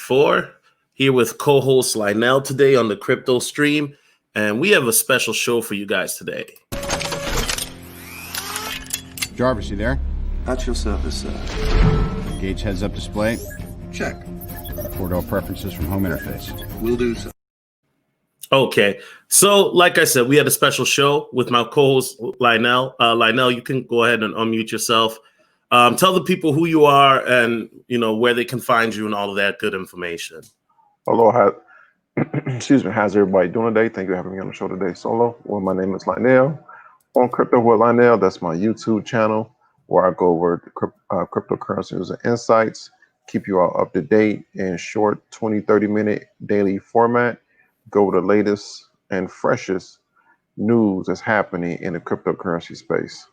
4, here with co-host Lynell today on the crypto stream, and we have a special show for you guys today. Jarvis, you there? At your service, sir. Gauge heads-up display. Check. 4-door preferences from home interface. Will do, sir. Okay, so like I said, we had a special show with my co-host Lynell. Lynell, you can go ahead and unmute yourself. Tell the people who you are and where they can find you and all of that good information. Hello, excuse me. How's everybody doing today? Thank you for having me on the show today, solo. Well, my name is Lynell. On Crypto with Lynell, that's my YouTube channel where I go over cryptocurrencies and insights, keep you all up to date in short 20-30 minute daily format. Go over the latest and freshest news that's happening in the cryptocurrency space.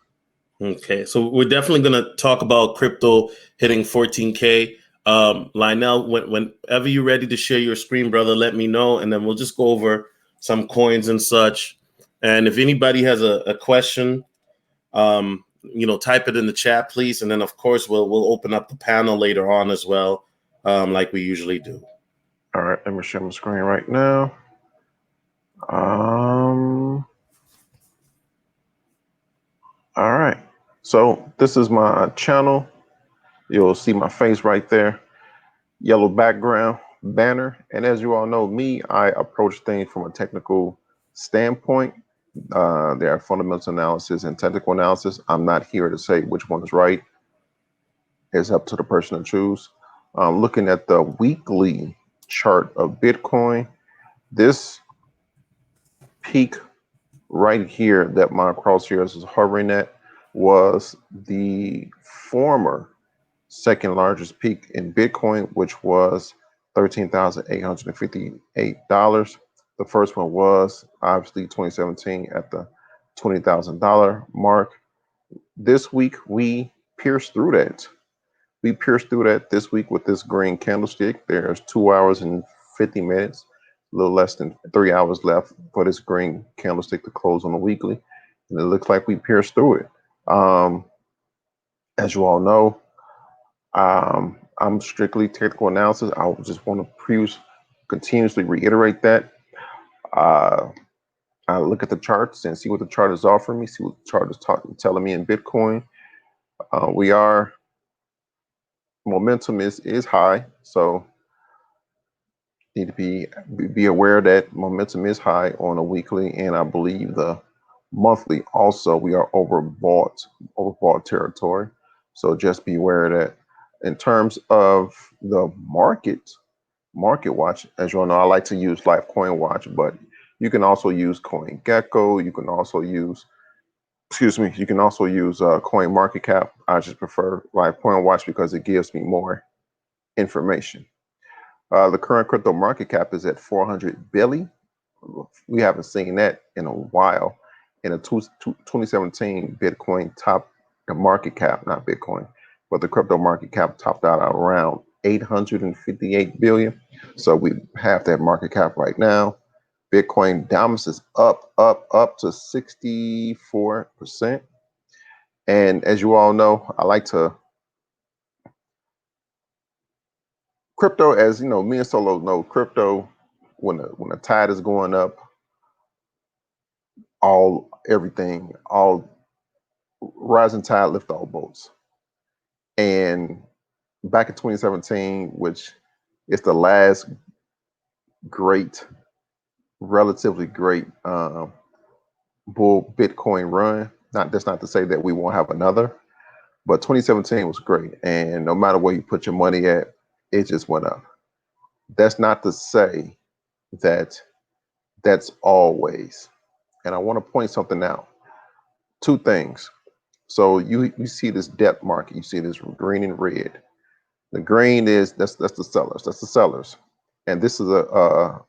Okay, so we're definitely going to talk about crypto hitting 14K. Lynell, whenever you're ready to share your screen, brother, let me know, and then we'll just go over some coins and such. And if anybody has a question, type it in the chat, please. And then, of course, we'll open up the panel later on as well, like we usually do. All right, let me share my screen right now. All right, so this is my channel. You'll see my face right there, yellow background banner. And as you all know me, I approach things from a technical standpoint. There are fundamental analysis and technical analysis. I'm not here to say which one is right. It's up to the person to choose. Looking at the weekly chart of Bitcoin, this peak right here that my crosshairs is hovering at was the former second largest peak in Bitcoin, which was $13,858. The first one was obviously 2017 at the $20,000 mark. This week we pierced through that. We pierced through that this week with this green candlestick. There's 2 hours and 50 minutes, a little less than 3 hours left for this green candlestick to close on the weekly. And it looks like we pierced through it. As you all know, I'm strictly technical analysis. I just want to continuously reiterate that. I look at the charts and see what the chart is offering me, see what the chart is telling me in Bitcoin. Momentum is high, so need to be aware that momentum is high on a weekly, and I believe the monthly also we are overbought territory. So just be aware of that. In terms of the market watch, as you all know, I like to use Lifecoin Watch, but you can also use CoinGecko. You can also use CoinMarketCap. I just prefer Lifecoin Watch because it gives me more information. The current crypto market cap is at 400 billion. We haven't seen that in a while. In a 2017 Bitcoin top the market cap, not Bitcoin, but the crypto market cap topped out at around 858 billion. So we have that market cap right now. Bitcoin dominance is up to 64%. And as you all know, I like to crypto, as you know, me and Solo know crypto, when the tide is going up, all rising tide lift all boats. And back in 2017, which is the last relatively great bull Bitcoin run. That's not to say that we won't have another, but 2017 was great. And no matter where you put your money at, it just went up. That's not to say that that's always. And I want to point something out. Two things. So you see this depth market, you see this green and red. The green that's the sellers. That's the sellers. And this is a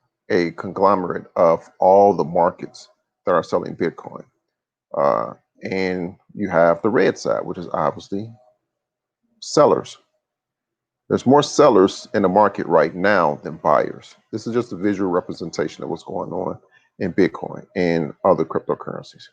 conglomerate of all the markets that are selling Bitcoin. And you have the red side, which is obviously sellers. There's more sellers in the market right now than buyers. This is just a visual representation of what's going on in Bitcoin and other cryptocurrencies.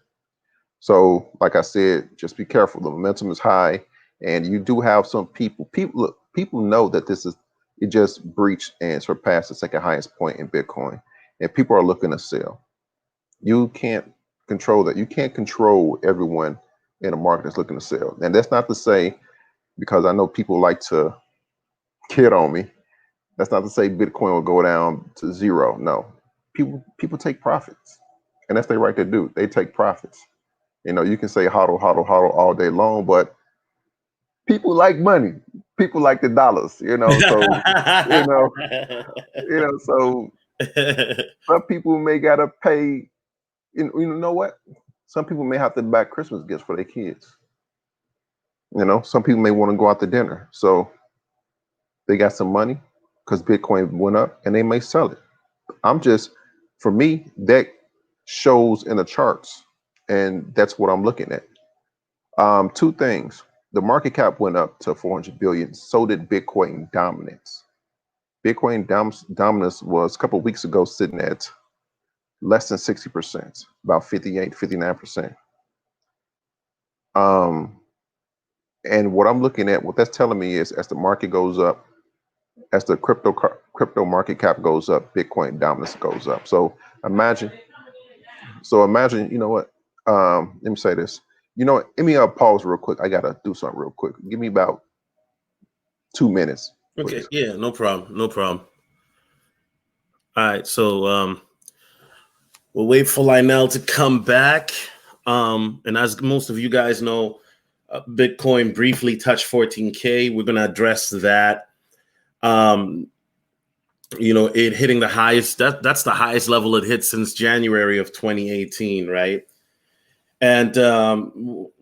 So, like I said, just be careful. The momentum is high, and you do have some people. People know that this is It just breached and surpassed the second highest point in Bitcoin, and people are looking to sell. You can't control that. You can't control everyone in a market that's looking to sell. And that's not to say, because I know people like to kid on me, that's not to say Bitcoin will go down to zero. No, people take profits, and that's their right to do. They take profits. You can say hodl, hodl, hodl all day long, but people like money. People like the dollars. So you know, so some people may gotta pay. You know what? Some people may have to buy Christmas gifts for their kids. Some people may want to go out to dinner, so they got some money because Bitcoin went up, and they may sell it. For me, that shows in the charts, and that's what I'm looking at. Two things: the market cap went up to 400 billion. So did Bitcoin dominance. Dominance was a couple of weeks ago sitting at less than 60%, about 58, 59%. And what I'm looking at, what that's telling me is, as the market goes up, as the crypto market cap goes up, Bitcoin dominance goes up. Imagine, you know what? Let me say this. Let me pause real quick. I gotta do something real quick. Give me about 2 minutes, Okay, please. yeah, no problem. No problem. All right, so we'll wait for Lynell to come back. And as most of you guys know, Bitcoin briefly touched 14K. We're going to address that. It hitting the highest, that's the highest level it hit since January of 2018, right? And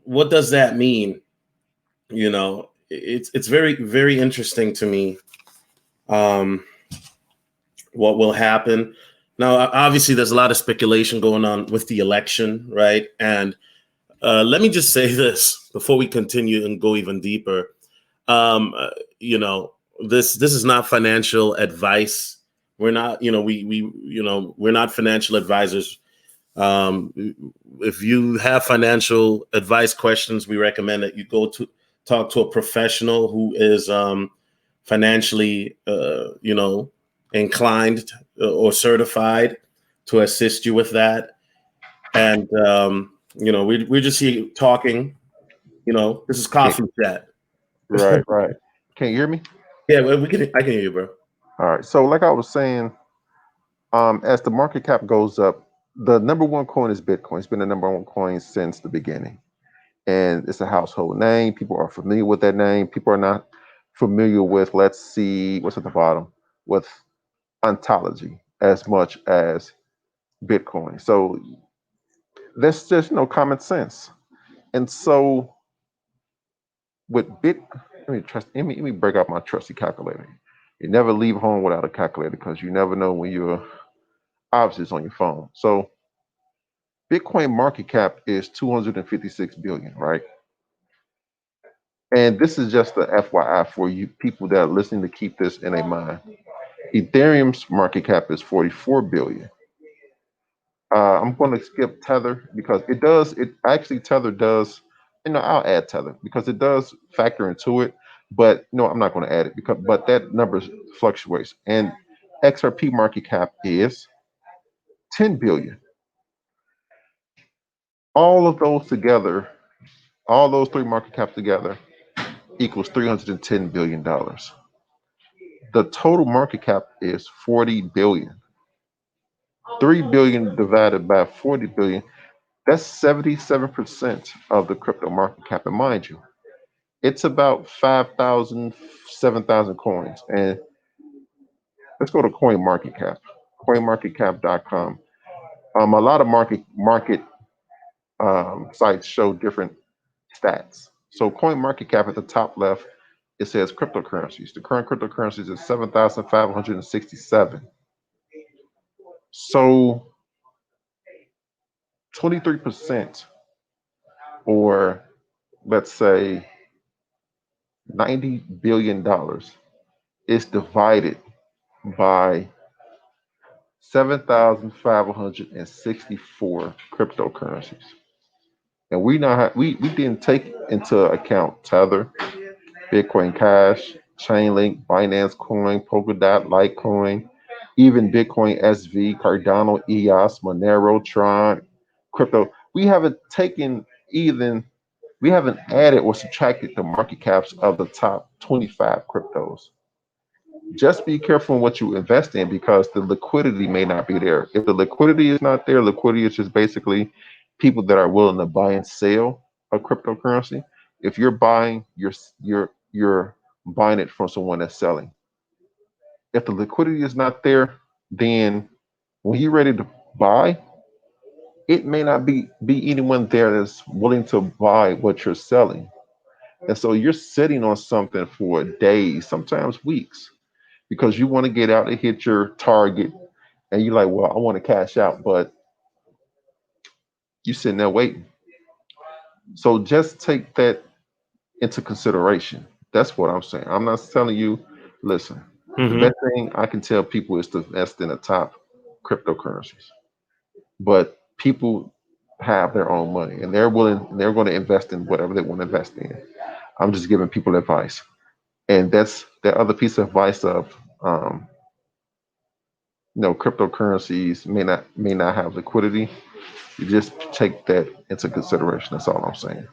what does that mean? It's very, very interesting to me what will happen. Now, obviously, there's a lot of speculation going on with the election, right? And let me just say this before we continue and go even deeper. This is not financial advice. We're not, we're not financial advisors. If you have financial advice questions, we recommend that you go to talk to a professional who is financially, inclined or certified to assist you with that. And we're just here talking. This is coffee chat. Right. Can you hear me? Yeah, well, I can hear you, bro. All right. So, like I was saying, as the market cap goes up, the number one coin is Bitcoin. It's been the number one coin since the beginning, and it's a household name. People are familiar with that name. People are not familiar with, let's see, what's at the bottom, with ontology as much as Bitcoin. So that's just common sense. And so with let me break out my trusty calculator. You never leave home without a calculator, because you never know when you're obviously it's on your phone. So Bitcoin market cap is 256 billion, right? And this is just the FYI for you people that are listening, to keep this in a mind. Ethereum's market cap is 44 billion. I'm going to skip Tether because Tether does, I'll add Tether because it does factor into it, but no, I'm not going to add it but that number fluctuates. And XRP market cap is 10 billion. All of those together, all those three market caps together equals $310 billion. The total market cap is 40 billion. 3 billion divided by 40 billion, that's 77% of the crypto market cap. And mind you, it's about 5,000, 7,000 coins. And let's go to CoinMarketCap, coinmarketcap.com. A lot of market sites show different stats. So CoinMarketCap at the top left, it says cryptocurrencies. The current cryptocurrencies is 7,567. So 23%, or let's say $90 billion, is divided by 7,564 cryptocurrencies. And we didn't take into account Tether, Bitcoin Cash, Chainlink, Binance Coin, Polkadot, Litecoin, even Bitcoin SV, Cardano, EOS, Monero, Tron, crypto. We haven't taken even we haven't added or subtracted the market caps of the top 25 cryptos. Just be careful in what you invest in because the liquidity may not be there. If the liquidity is not there, liquidity is just basically people that are willing to buy and sell a cryptocurrency. If you're buying, you're buying it from someone that's selling. If the liquidity is not there, then when you're ready to buy, it may not be anyone there that's willing to buy what you're selling. And so you're sitting on something for days, sometimes weeks, because you want to get out and hit your target and you're like, well, I want to cash out, but you're sitting there waiting. So just take that into consideration. That's what I'm saying. I'm not telling you, listen, the Mm-hmm. best thing I can tell people is to invest in the top cryptocurrencies. But people have their own money and they're going to invest in whatever they want to invest in. I'm just giving people advice. And that's the other piece of advice of cryptocurrencies may not have liquidity. You just take that into consideration. That's all I'm saying.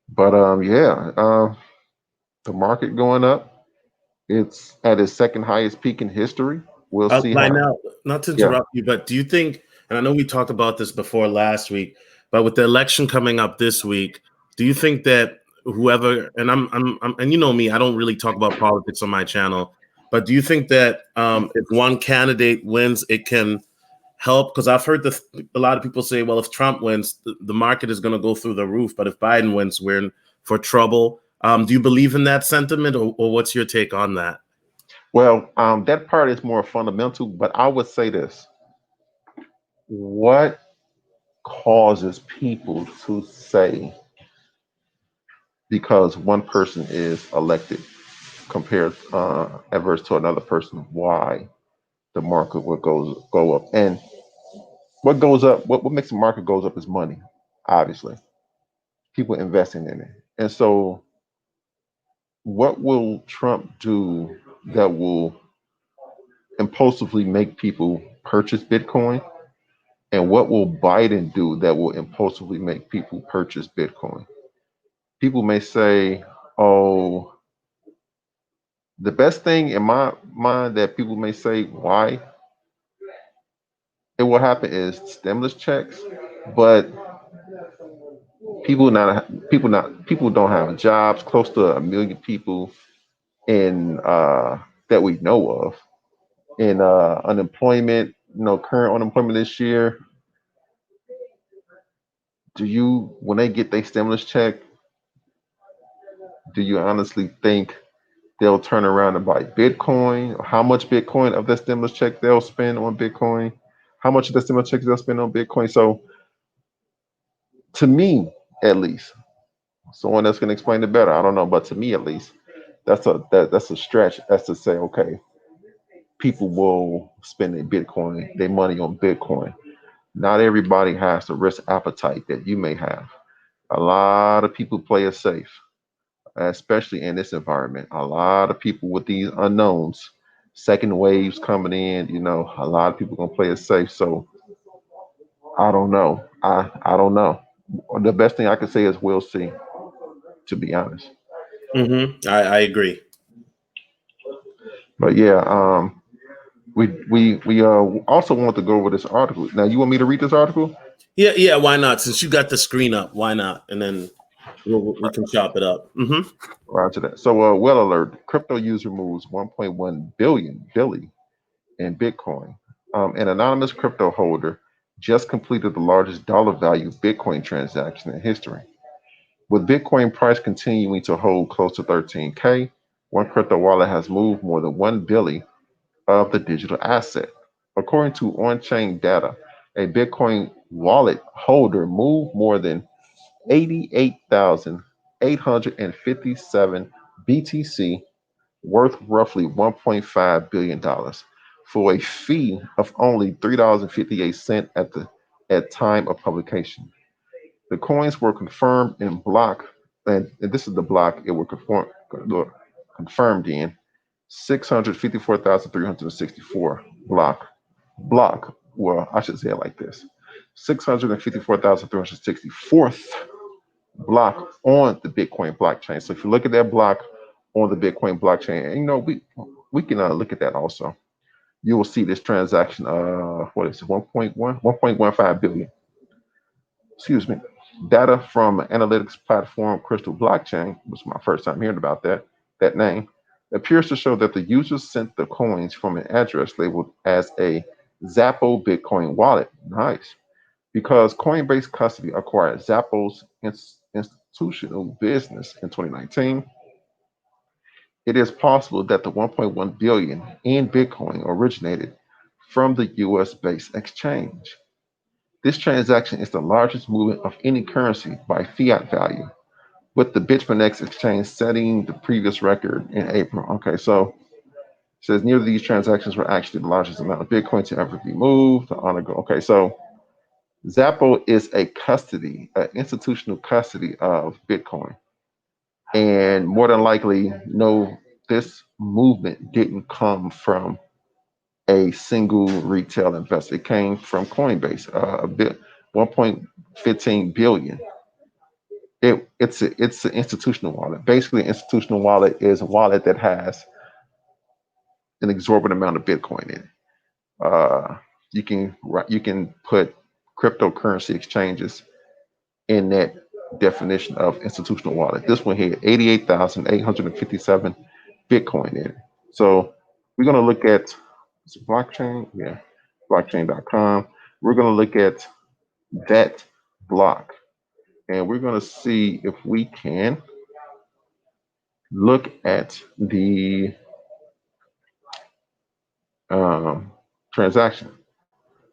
But yeah, the market going up. It's at its second highest peak in history. We'll see how. Lionel, not to Yeah. interrupt you, but do you think, and I know we talked about this before last week, but with the election coming up this week, do you think that whoever, and and you know me, I don't really talk about politics on my channel, but do you think that if one candidate wins, it can help? Because I've heard a lot of people say, well, if Trump wins, the market is going to go through the roof, but if Biden wins, we're in for trouble. Do you believe in that sentiment, or what's your take on that? Well, that part is more fundamental, but I would say this: what causes people to say because one person is elected compared adverse to another person, why the market would go up? And what goes up, what makes the market goes up is money, obviously. People investing in it. And so what will Trump do that will impulsively make people purchase Bitcoin? And what will Biden do that will impulsively make people purchase Bitcoin? People may say, oh, the best thing in my mind that people may say why it will happen is stimulus checks, but people don't have jobs. Close to 1 million people in that we know of in unemployment. Current unemployment this year. When they get their stimulus check, do you honestly think they'll turn around and buy Bitcoin? How much Bitcoin of that stimulus check they'll spend on Bitcoin? How much of the stimulus check they'll spend on Bitcoin? So, to me, at least, someone else can explain it better. I don't know, but to me, at least, that's a stretch. That's to say, okay, people will spend their money on Bitcoin. Not everybody has the risk appetite that you may have. A lot of people play it safe, especially in this environment. A lot of people with these unknowns, second waves coming in, a lot of people gonna play it safe. So I don't know. I don't know. The best thing I can say is we'll see, to be honest. I agree. But yeah, we also want to go over this article. Now, you want me to read this article? Yeah. Why not? Since you got the screen up, why not? And then we can chop it up. Roger that. So, well alert: crypto user moves 1.1 billion in Bitcoin. An anonymous crypto holder just completed the largest dollar value Bitcoin transaction in history. With Bitcoin price continuing to hold close to 13K, one crypto wallet has moved more than 1 billion of the digital asset. According to on-chain data, a Bitcoin wallet holder moved more than 88,857 BTC, worth roughly $1.5 billion, for a fee of only $3.58 at time of publication. The coins were confirmed in block, and this is the block it were Look, confirmed in 654,364 block. Well, I should say it like this: 654,364th block on the Bitcoin blockchain. So if you look at that block on the Bitcoin blockchain, and we can look at that also. You will see this transaction. What is it? 1.15 billion. Excuse me. Data from analytics platform Crystal Blockchain, which was my first time hearing about that name, appears to show that the users sent the coins from an address labeled as a Zappo Bitcoin wallet. Nice. Because Coinbase Custody acquired Zappo's institutional business in 2019, it is possible that the 1.1 billion in Bitcoin originated from the US based exchange. This transaction is the largest movement of any currency by fiat value, with the BitfineX exchange setting the previous record in April. Okay, so it says neither of these transactions were actually the largest amount of Bitcoin to ever be moved. Okay, so Zappo is a custody, an institutional custody of Bitcoin. And more than likely, no, this movement didn't come from a single retail investor. It came from Coinbase, a bit 1.15 billion. It's an institutional wallet. Basically, an institutional wallet is a wallet that has an exorbitant amount of Bitcoin in it. You can put cryptocurrency exchanges in that definition of institutional wallet. This one here, 88,857 Bitcoin in it. So we're going to look at blockchain, yeah, blockchain.com. We're going to look at that block, and we're going to see if we can look at the transaction.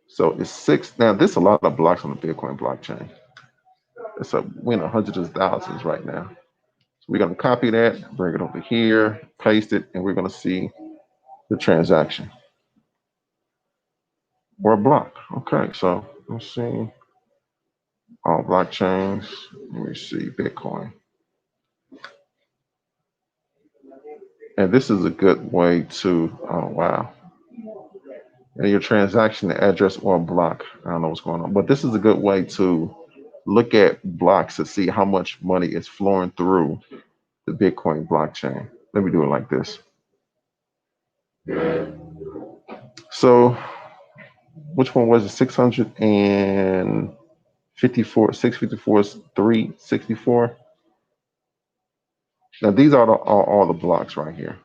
So it's six. Now, there's a lot of blocks on the Bitcoin blockchain. It's we're in the hundreds of thousands right now. So we're going to copy that, bring it over here, paste it, and we're going to see the transaction or block. Okay, so let's see all blockchains. Let me see Bitcoin. And this is a good way to, oh, wow. And your transaction address or block. I don't know what's going on, but this is a good way to look at blocks to see how much money is flowing through the Bitcoin blockchain. Let me do it like this. So which one was it? 654, 654 is 364. Now these are all the blocks right here.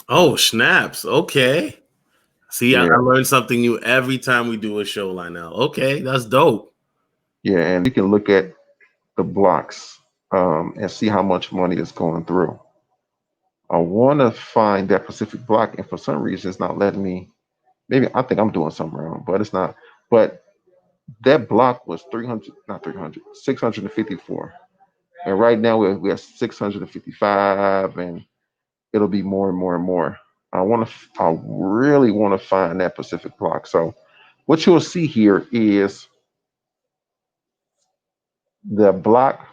Oh, snaps. Okay. See, Yeah. I learned something new every time we do a show, Lynell. Okay, that's dope. Yeah, and you can look at the blocks and see how much money is going through. I want to find that specific block, and for some reason, it's not letting me. Maybe I think I'm doing something wrong, but it's not. But that block was 300, not 300, 654. And right now we're at 655, and it'll be more and more and more. I really want to find that specific block. So what you'll see here is the block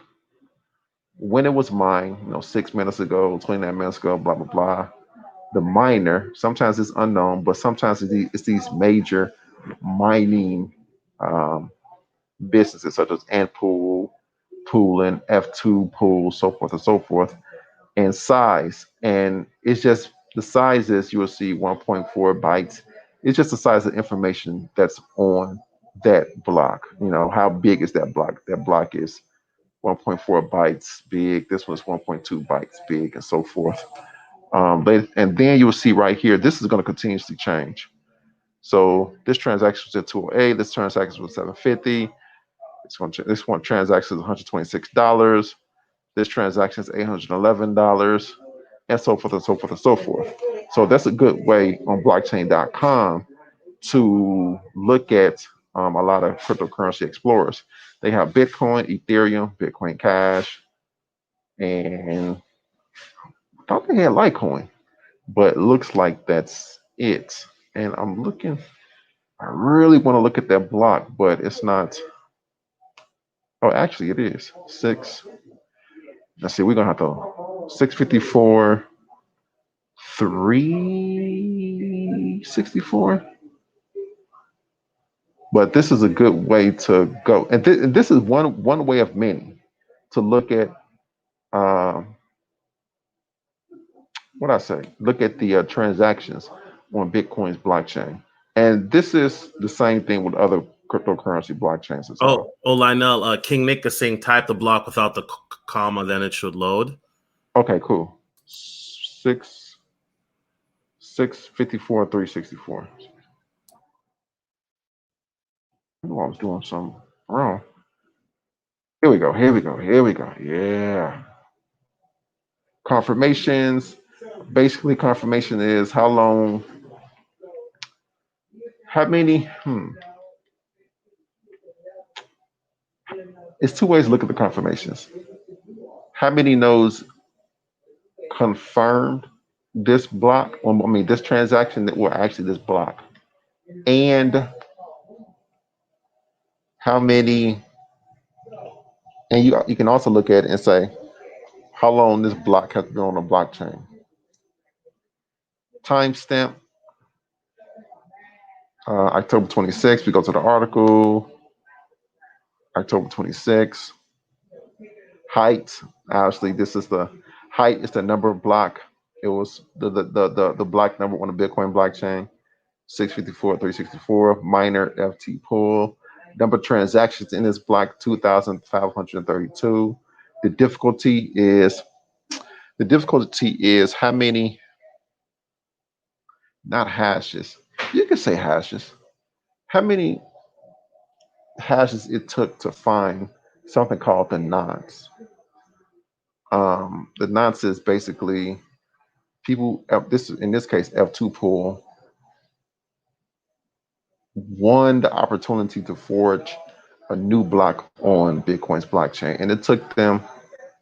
when it was mined, 6 minutes ago, 29 minutes ago, blah, blah, blah. The miner, sometimes it's unknown, but sometimes it's these major mining businesses such as Antpool, Poolin, F2 Pool, so forth and so forth, and size. And it's just the sizes you will see 1.4 bytes. It's just the size of information that's on that block. How big is that block? That block is 1.4 bytes big. This one's 1.2 bytes big, and so forth. And then you'll see right here, this is going to continuously change. So this transaction was at 208. This transaction was 750. This one transaction is $126. This transaction is $811, and so forth and so forth and so forth. So that's a good way on blockchain.com to look at a lot of cryptocurrency explorers. They have Bitcoin, Ethereum, Bitcoin Cash, and I thought they had Litecoin, but it looks like that's it. And I'm looking, I really want to look at that block, but it's not. Oh, actually, it is 6. let's see, we're gonna have to 654, 364. But this is a good way to go, and this is one way of many to look at. Um, what I say? Look at the transactions on Bitcoin's blockchain, and this is the same thing with other cryptocurrency blockchains as well. Oh, Lynell, King Nick is saying type the block without the comma, then it should load. Okay, cool. 654, 364. I knew I was doing something wrong. Here we go. Here we go. Here we go. Yeah. Confirmations. Basically, confirmation is how long, how many. It's two ways to look at the confirmations. How many nodes confirmed this block? I mean, this transaction that were actually this block, and how many. And you can also look at it and say how long this block has been on the blockchain. Timestamp. October 26th. We go to the article. October 26th. Height. Obviously, this is the height. Is the number of block. It was the block number on the Bitcoin blockchain. 654, 364. Minor FT pool. Number of transactions in this block 2,532. The difficulty is how many, not hashes. You can say hashes. How many hashes it took to find something called the nonce. The nonce is basically people. This in this case F2 pool won the opportunity to forge a new block on Bitcoin's blockchain, and it took them,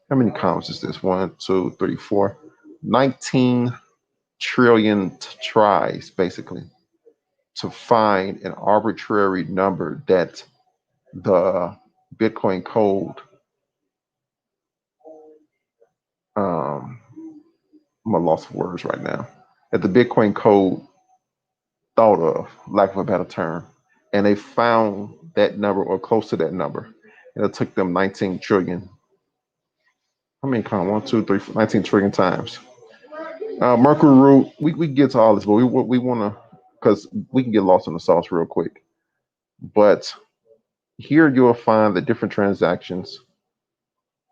how many commas is this? 1, 2, 3, 4, 19 trillion tries basically to find an arbitrary number that the Bitcoin code. I'm a loss of words right now. That the Bitcoin code thought of, lack of a better term, and they found that number or close to that number, and it took them 19 trillion. How many count? 1, 2, 3, 19 trillion times. Mercury root. We get to all this, but we want to, because we can get lost in the sauce real quick. But here you'll find the different transactions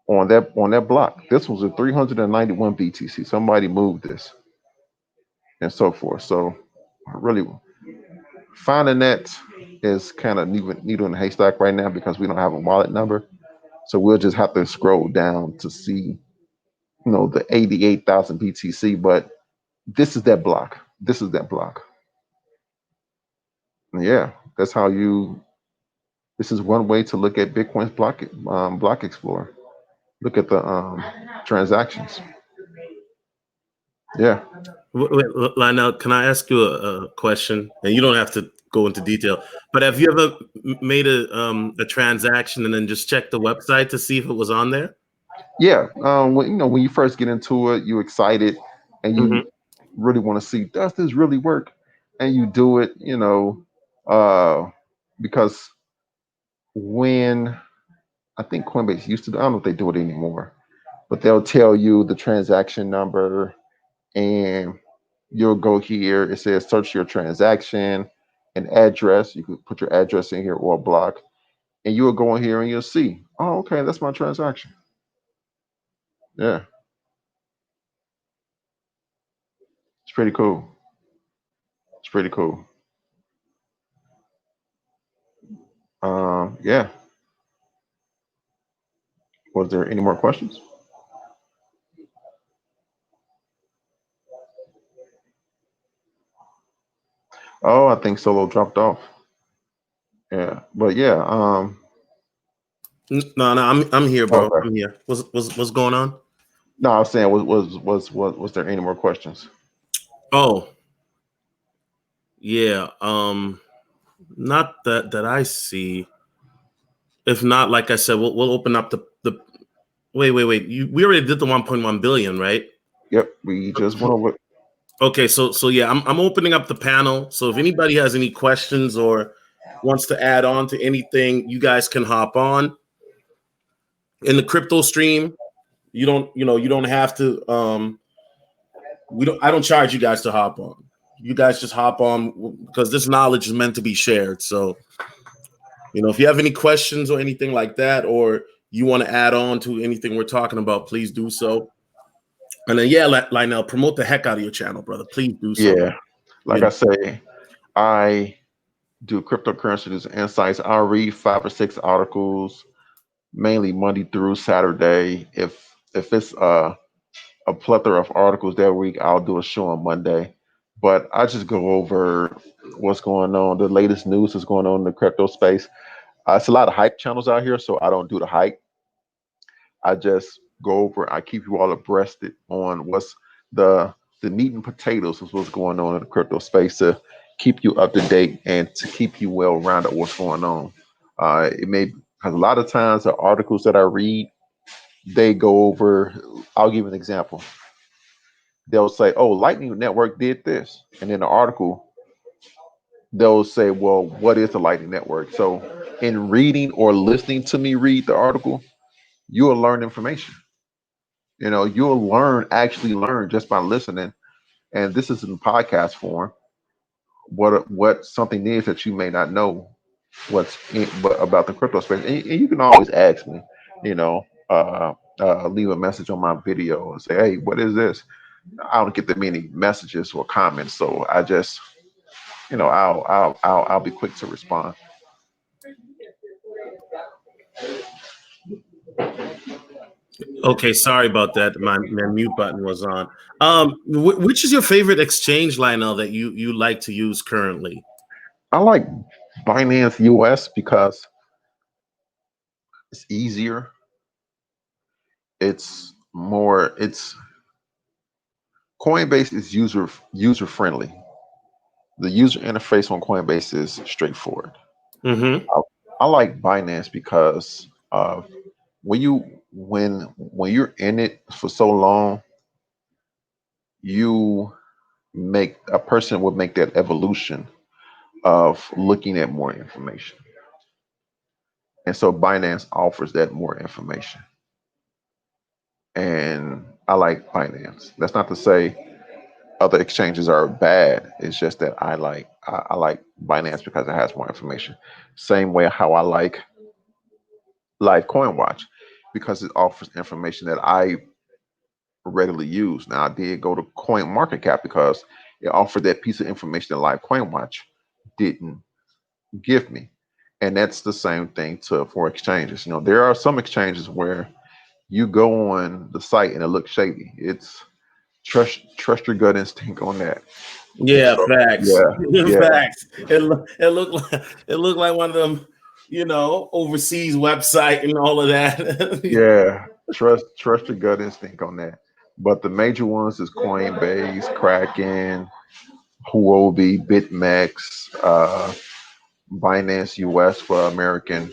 on that block. This was a 391 BTC. Somebody moved this, and so forth. So really finding that is kind of needle in the haystack right now because we don't have a wallet number. So we'll just have to scroll down to see, the 88,000 BTC. But this is that block. This is that block. And yeah, that's how you. This is one way to look at Bitcoin's block explorer. Look at the transactions. Yeah. Wait, Lionel, can I ask you a question? And you don't have to go into detail, but have you ever made a transaction and then just checked the website to see if it was on there? Yeah. When you first get into it, you're excited and you really want to see, does this really work? And you do it, because when I think Coinbase used to, I don't know if they do it anymore, but they'll tell you the transaction number and you'll go here. It says search your transaction and address. You could put your address in here or a block, and you'll go in here and you'll see, oh, okay, that's my transaction. Yeah, it's pretty cool. It's pretty cool. Yeah. Was there any more questions? Oh, I think Solo dropped off. Yeah, but yeah. No, I'm here, bro. Okay. I'm here. What's going on? No, I was saying, was there any more questions? Oh, yeah. Not that I see. If not, like I said, we'll open up the Wait. We already did the 1.1 billion, right? Yep, we just went over. Okay, so yeah, I'm opening up the panel. So if anybody has any questions or wants to add on to anything, you guys can hop on. In the crypto stream, you don't have to I don't charge you guys to hop on. You guys just hop on because this knowledge is meant to be shared. So, if you have any questions or anything like that, or you want to add on to anything we're talking about, please do so. And then, yeah, Lynell, promote the heck out of your channel, brother. Please do so. Yeah, like I say, I do cryptocurrency news and insights. I'll read 5 or 6 articles, mainly Monday through Saturday. If it's a plethora of articles that week, I'll do a show on Monday. But I just go over what's going on, the latest news that's going on in the crypto space. It's a lot of hype channels out here, so I don't do the hype. I just go over. I keep you all abreast on what's the meat and potatoes of what's going on in the crypto space to keep you up to date and to keep you well rounded what's going on. It may because a lot of times the articles that I read, they go over. I'll give an example. They'll say, "Oh, Lightning Network did this," and in the article, they'll say, "Well, what is the Lightning Network?" So, in reading or listening to me read the article, you'll learn information. You'll actually learn just by listening. And this is in podcast form. What something is that you may not know about the crypto space, and you can always ask me. Leave a message on my video and say, "Hey, what is this?" I don't get that many messages or comments, so I just, I'll be quick to respond. Okay, sorry about that. My mute button was on. Which is your favorite exchange, Lionel, that you like to use currently? I like Binance US because it's easier. It's more. It's Coinbase is user friendly. The user interface on Coinbase is straightforward. Mm-hmm. I like Binance because when you're in it for so long, you make a person would make that evolution of looking at more information. And so Binance offers that more information. And I like Binance. That's not to say other exchanges are bad. It's just that I like Binance because it has more information. Same way how I like Live Coin Watch because it offers information that I regularly use. Now I did go to Coin Market Cap because it offered that piece of information that Live Coin Watch didn't give me. And that's the same thing for exchanges. There are some exchanges where you go on the site and it looks shady. It's trust your gut instinct on that. And Yeah, so facts. yeah, yeah, Facts. It looked like one of them, overseas website and all of that. yeah. Trust your gut instinct on that. But the major ones is Coinbase, Kraken, Huobi, BitMEX, Binance US for American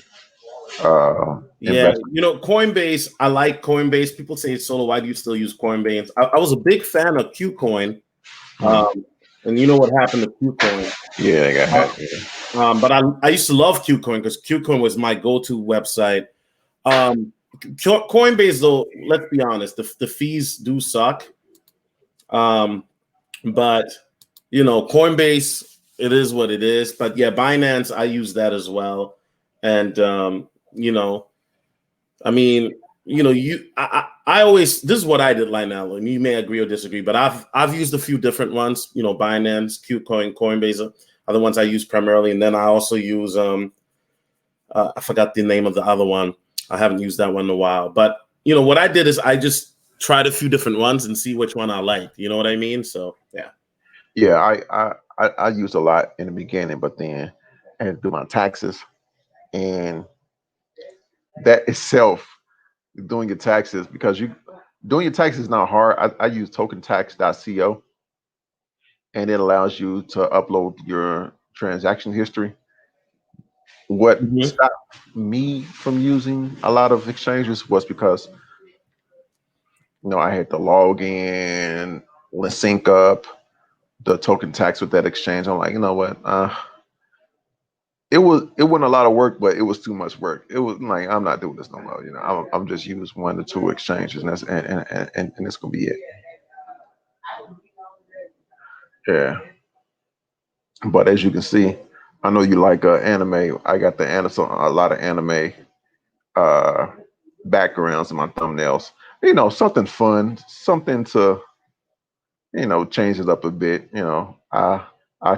Yeah, investment. Coinbase. I like Coinbase. People say it's solo. Why do you still use Coinbase? I was a big fan of Qcoin, and you know what happened to Qcoin. Yeah, they got Uh, hacked. Yeah. but I used to love Qcoin because Qcoin was my go-to website. Coinbase, though, let's be honest, the fees do suck. But Coinbase, it is what it is. But yeah, Binance, I use that as well. And I mean, I always, this is what I did, Lionel, and you may agree or disagree, but I've used a few different ones. Binance, Qcoin, Coinbase are the ones I use primarily, and then I also use I forgot the name of the other one. I haven't used that one in a while. But what I did is I just tried a few different ones and see which one I liked. You know what I mean? So yeah. Yeah, I used a lot in the beginning, but then I had to do my taxes, and that itself, doing your taxes, because doing your taxes is not hard. I use tokentax.co, and it allows you to upload your transaction history. What Mhm. stopped me from using a lot of exchanges was because I had to log in, sync up the token tax with that exchange. I'm like, you know what? It wasn't a lot of work, but it was too much work. It was like I'm not doing this no more. I'm just use one or two exchanges, and that's and that's gonna be it. Yeah. But as you can see, I know you like anime. I got a lot of anime uh backgrounds in my thumbnails. Something fun, something to change it up a bit. I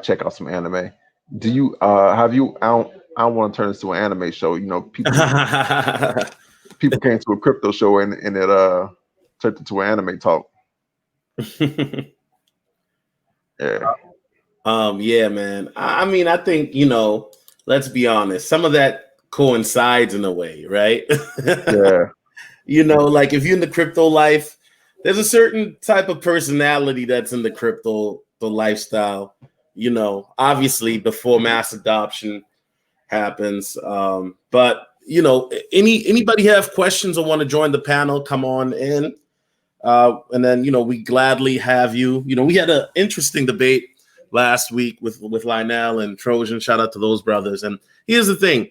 check out some anime. Do you have you? I don't want to turn this to an anime show. People came to a crypto show and it turned into an anime talk. Yeah. Yeah, man. I mean, I think, let's be honest, some of that coincides in a way, right? Yeah. Like if you're in the crypto life, there's a certain type of personality that's in the lifestyle, obviously before mass adoption happens. But anybody have questions or want to join the panel, come on in. And then, we gladly have you. We had an interesting debate last week with Lynell and Trojan. Shout out to those brothers. And here's the thing,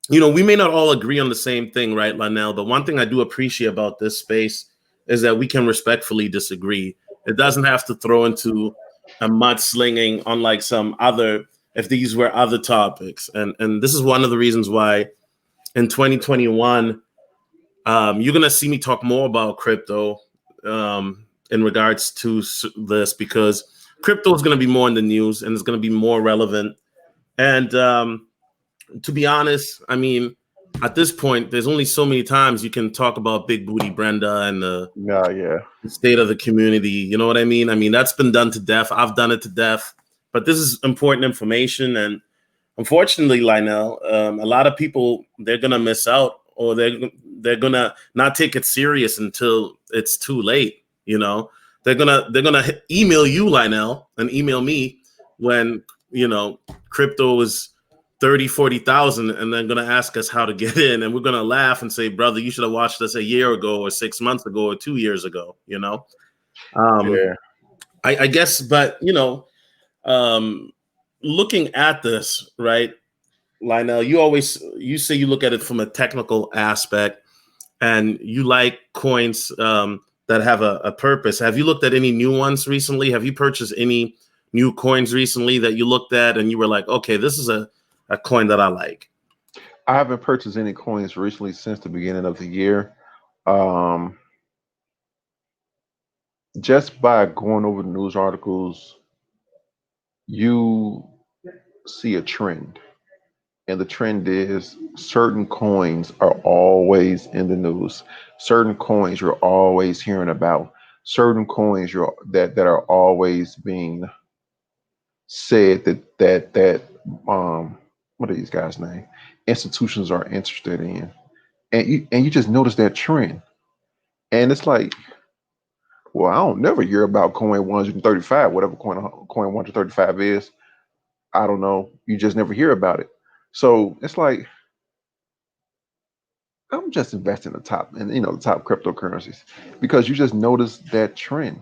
we may not all agree on the same thing, right, Lynell? But one thing I do appreciate about this space is that we can respectfully disagree. It doesn't have to throw into a mudslinging unlike some other, if these were other topics. And this is one of the reasons why in 2021, you're going to see me talk more about crypto in regards to this, because crypto is going to be more in the news and it's going to be more relevant. And to be honest, I mean, at this point, there's only so many times you can talk about Big Booty Brenda and the state of the community. You know what I mean? I mean, that's been done to death. I've done it to death. But this is important information. And unfortunately, Lynell, a lot of people, they're going to miss out, or they're going to not take it serious until it's too late. They're going to email you, Lynell, and email me when, crypto is 30, 40,000, and then going to ask us how to get in. And we're going to laugh and say, brother, you should have watched us a year ago or 6 months ago or 2 years ago, Yeah. I guess, but, looking at this, right, Lynell, you say you look at it from a technical aspect and you like coins that have a purpose. Have you looked at any new ones recently? Have you purchased any new coins recently that you looked at and you were like, okay, this is a coin that I like? I haven't purchased any coins recently since the beginning of the year. Just by going over the news articles, you see a trend. And the trend is certain coins are always in the news. Certain coins you're always hearing about. Certain coins that are always being said that what are these guys' name? Institutions are interested in. And you just notice that trend. And it's like, well, I don't never hear about coin 135, whatever coin 135 is. I don't know. You just never hear about it. So it's like, I'm just investing the top and the top cryptocurrencies because you just notice that trend.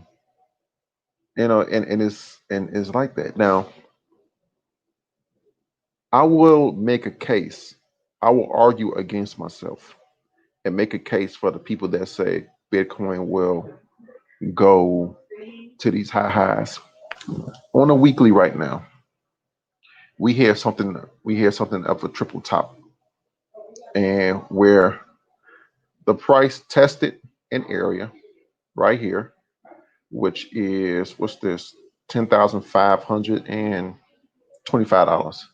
And it's like that. Now, I will make a case. I will argue against myself and make a case for the people that say Bitcoin will go to these high highs. On a weekly right now, we hear something of a triple top, and where the price tested an area right here, which is, what's this, $10,525.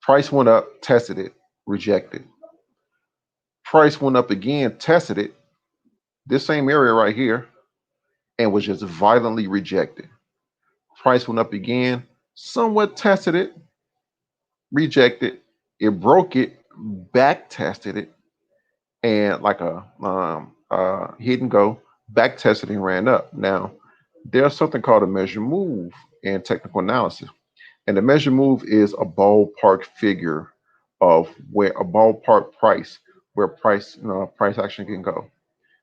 Price went up, tested it, rejected. Price went up again, tested it, this same area right here, and was just violently rejected. Price went up again, somewhat tested it, rejected. It broke it, back tested it, and like a hit and go, back tested and ran up. Now, there's something called a measure move in technical analysis. And the measure move is a ballpark figure of where a ballpark price, where price action can go.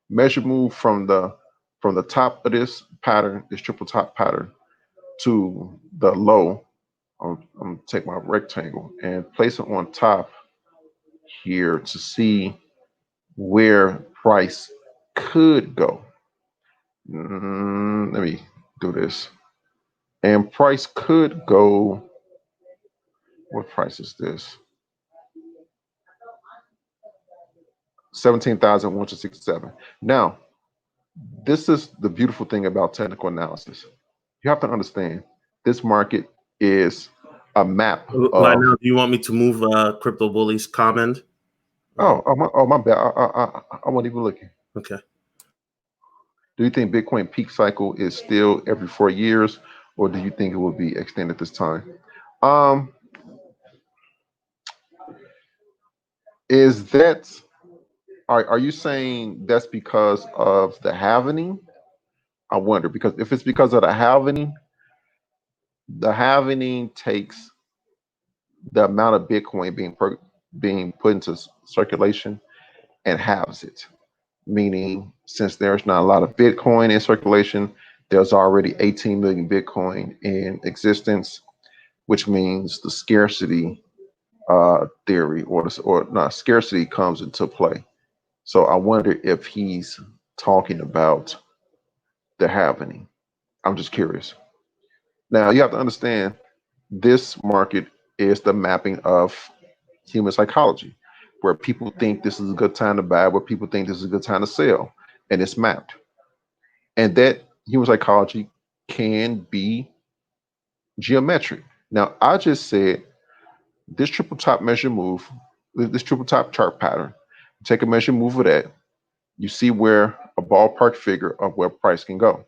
Measure move from the from the top of this pattern, this triple top pattern, to the low. I'm gonna take my rectangle and place it on top here to see where price could go. Let me do this. And price could go. What price is this? 17,167. Now, this is the beautiful thing about technical analysis. You have to understand this market is a map of. Lionel, do you want me to move Crypto Bully's comment? My bad. I wasn't even looking. Okay. Do you think Bitcoin peak cycle is still every 4 years, or do you think it will be extended this time? Is that are you saying that's because of the halvening? I wonder, because if it's because of the halvening takes the amount of Bitcoin being put into circulation and halves it. Meaning, since there's not a lot of Bitcoin in circulation, there's already 18 million Bitcoin in existence, which means the scarcity theory or not scarcity comes into play. So I wonder if he's talking about the halvening. I'm just curious. Now you have to understand this market is the mapping of human psychology, where people think this is a good time to buy, where people think this is a good time to sell, and it's mapped. And that human psychology can be geometric. Now, I just said this triple top measure move, this triple top chart pattern, take a measure move of that, you see where a ballpark figure of where price can go.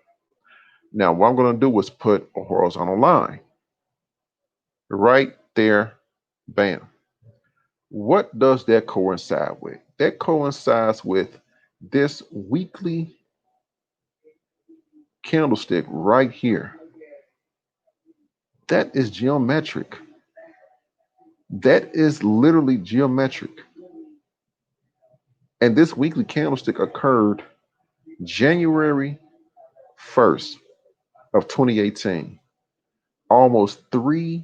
Now, what I'm going to do is put a horizontal line right there, bam. What does that coincide with? That coincides with this weekly candlestick right here. That is geometric. That is literally geometric. And this weekly candlestick occurred January 1st of 2018, almost 3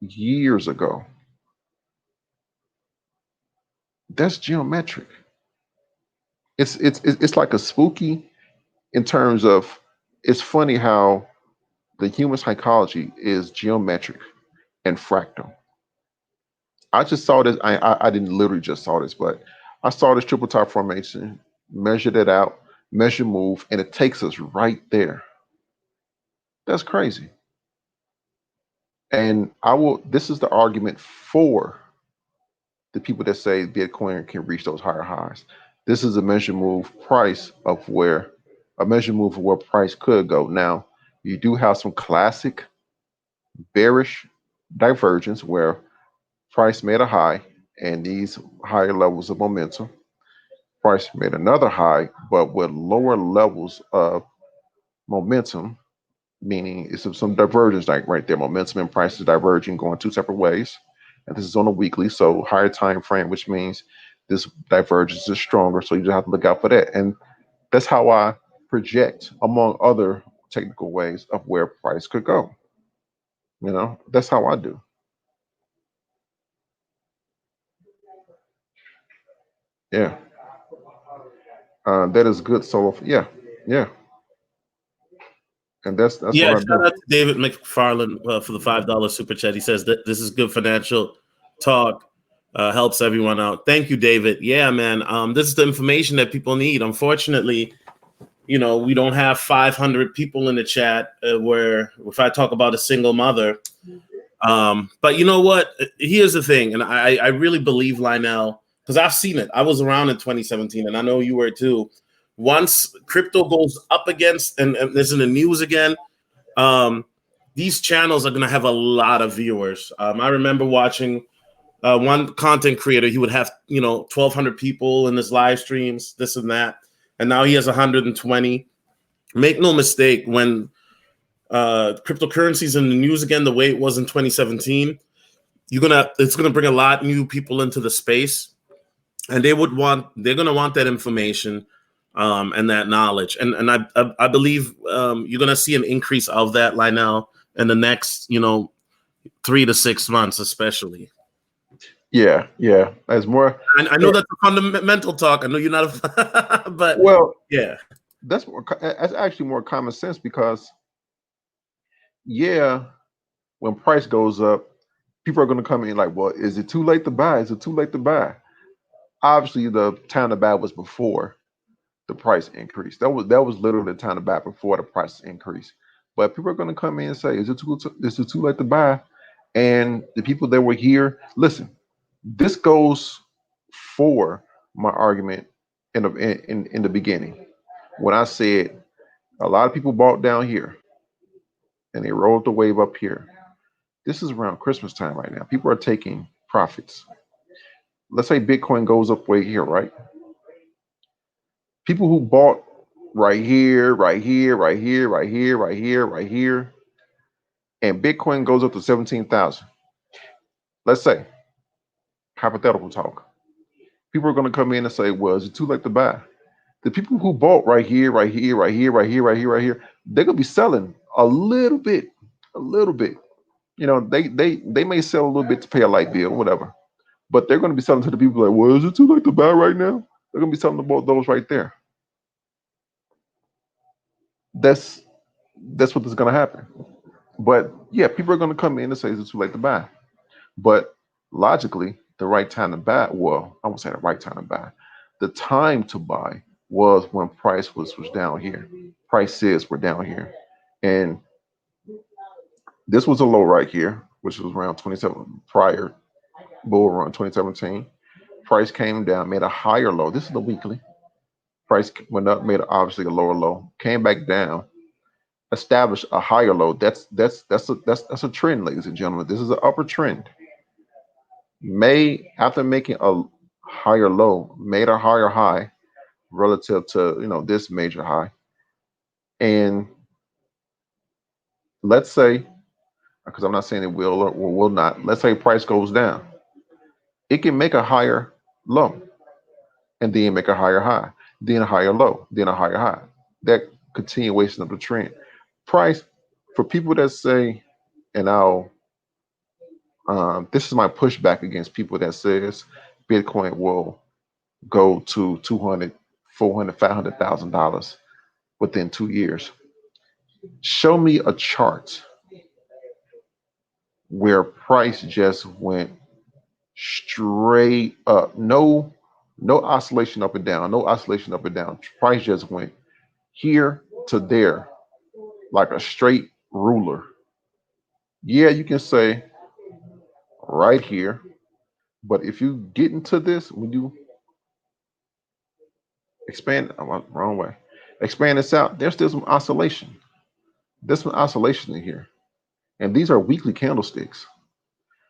years ago. That's geometric. It's like a spooky in terms of, it's funny how the human psychology is geometric and fractal. I just saw this. I didn't literally just saw this, but I saw this triple top formation, measured it out, measure move, and it takes us right there. That's crazy. And this is the argument for the people that say Bitcoin can reach those higher highs. This is a measure move of where price could go. Now, you do have some classic bearish divergence where price made a high and these higher levels of momentum. Price made another high, but with lower levels of momentum, meaning it's some divergence like right there. Momentum and price is diverging, going two separate ways. And this is on a weekly, so higher time frame, which means this divergence is stronger. So you just have to look out for that. And that's how I project, among other technical ways, of where price could go. You know, that's how I do. Yeah. That is good solo. Yeah. And that's what I Shout do. out to David McFarland for the $5 super chat. He says that this is good financial talk, helps everyone out. Thank you, David. Yeah, man. This is the information that people need. Unfortunately, we don't have 500 people in the chat where if I talk about a single mother. But you know what? Here's the thing, and I really believe Lynell, because I've seen it. I was around in 2017, and I know you were too. Once crypto goes up against, and it's in the news again, these channels are going to have a lot of viewers. I remember watching one content creator. He would have 1,200 people in his live streams, this and that, and now he has 120. Make no mistake, when cryptocurrencies in the news again, the way it was in 2017, it's gonna bring a lot of new people into the space, and they're gonna want that information. and that knowledge. And I believe you're going to see an increase of that, Lynell, in the next, 3 to 6 months, especially. Yeah, yeah. As more, I know that's a fundamental talk. I know you're not, but well, yeah. that's actually more common sense because, yeah, when price goes up, people are going to come in like, well, is it too late to buy? Is it too late to buy? Obviously, the time to buy was before the price increase. That was literally the time to buy before the price increase. But people are going to come in and say, is it too late to buy? And the people that were here, listen, this goes for my argument in the beginning when I said a lot of people bought down here and they rode the wave up here. This is around Christmas time right now. People are taking profits. Let's say Bitcoin goes up way here, right? People who bought right here, right here, right here, right here, right here, right here, and Bitcoin goes up to 17,000. Let's say, hypothetical talk. People are going to come in and say, well, is it too late to buy? The people who bought right here, right here, right here, right here, right here, right here, they're going to be selling a little bit, a little bit. They may sell a little bit to pay a light bill, whatever. But they're going to be selling to the people like, well, is it too late to buy right now? They're going to be selling about those right there. That's what is going to happen. But yeah, people are going to come in and say it's too late to buy. But logically, the right time to buy, well, I won't say the right time to buy. The time to buy was when price was down here. Prices were down here. And this was a low right here, which was around 27 prior bull run 2017. Price came down, made a higher low. This is the weekly. Price went up, made obviously a lower low, came back down, establish a higher low. That's a trend, ladies and gentlemen. This is an upper trend. May, after making a higher low, made a higher high relative to this major high. And let's say, because I'm not saying it will or will not, let's say price goes down. It can make a higher low and then make a higher high, then a higher low, then a higher high. That continuation of the trend. Price, for people that say, and this is my pushback against people that says Bitcoin will go to 200, 400, $500,000 within 2 years. Show me a chart where price just went straight up. No oscillation up and down. No oscillation up and down. Price just went here to there like a straight ruler. Yeah, you can say right here, but if you get into this, when you expand, wrong way, expand this out, there's still some oscillation. There's some oscillation in here. And these are weekly candlesticks.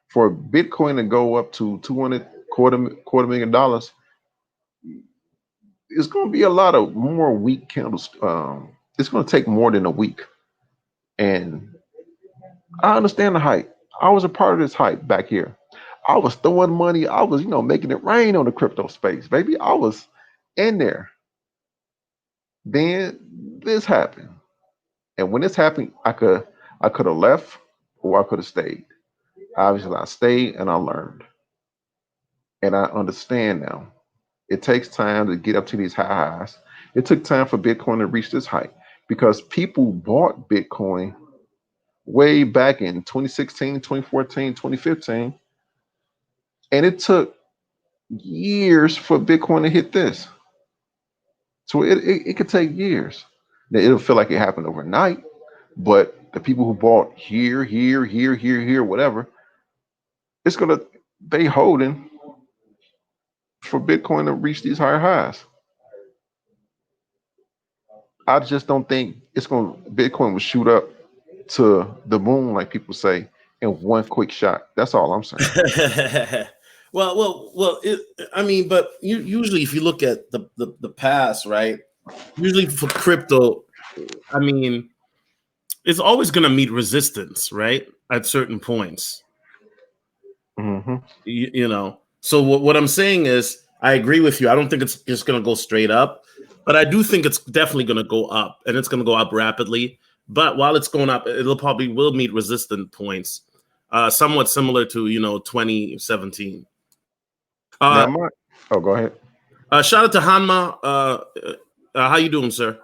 For Bitcoin to go up to 200 quarter million dollars, it's going to be a lot of more weak candles. It's going to take more than a week. And I understand the hype. I was a part of this hype back here. I was throwing money. I was, making it rain on the crypto space, baby. I was in there. Then this happened. And when this happened, I could have left or I could have stayed. Obviously, I stayed and I learned. And I understand now. It takes time to get up to these high highs. It took time for Bitcoin to reach this height because people bought Bitcoin way back in 2016, 2014, 2015. And it took years for Bitcoin to hit this. So it could take years. Now, it'll feel like it happened overnight, but the people who bought here, whatever, they holding for Bitcoin to reach these higher highs. I just don't think Bitcoin will shoot up to the moon like people say in one quick shot. That's all I'm saying. Well. But usually, if you look at the past, right? Usually for crypto, it's always going to meet resistance, right? At certain points. Mm-hmm. So what I'm saying is, I agree with you. I don't think it's just going to go straight up. But I do think it's definitely going to go up, and it's going to go up rapidly. But while it's going up, it'll probably will meet resistant points, somewhat similar to 2017. Now, Uh, oh, go ahead. Shout out to Hanma. How you doing, sir?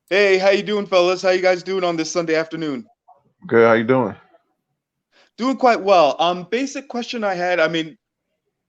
Hey, how you doing, fellas? How you guys doing on this Sunday afternoon? Good. How you doing? Doing quite well. Basic question I had. I mean,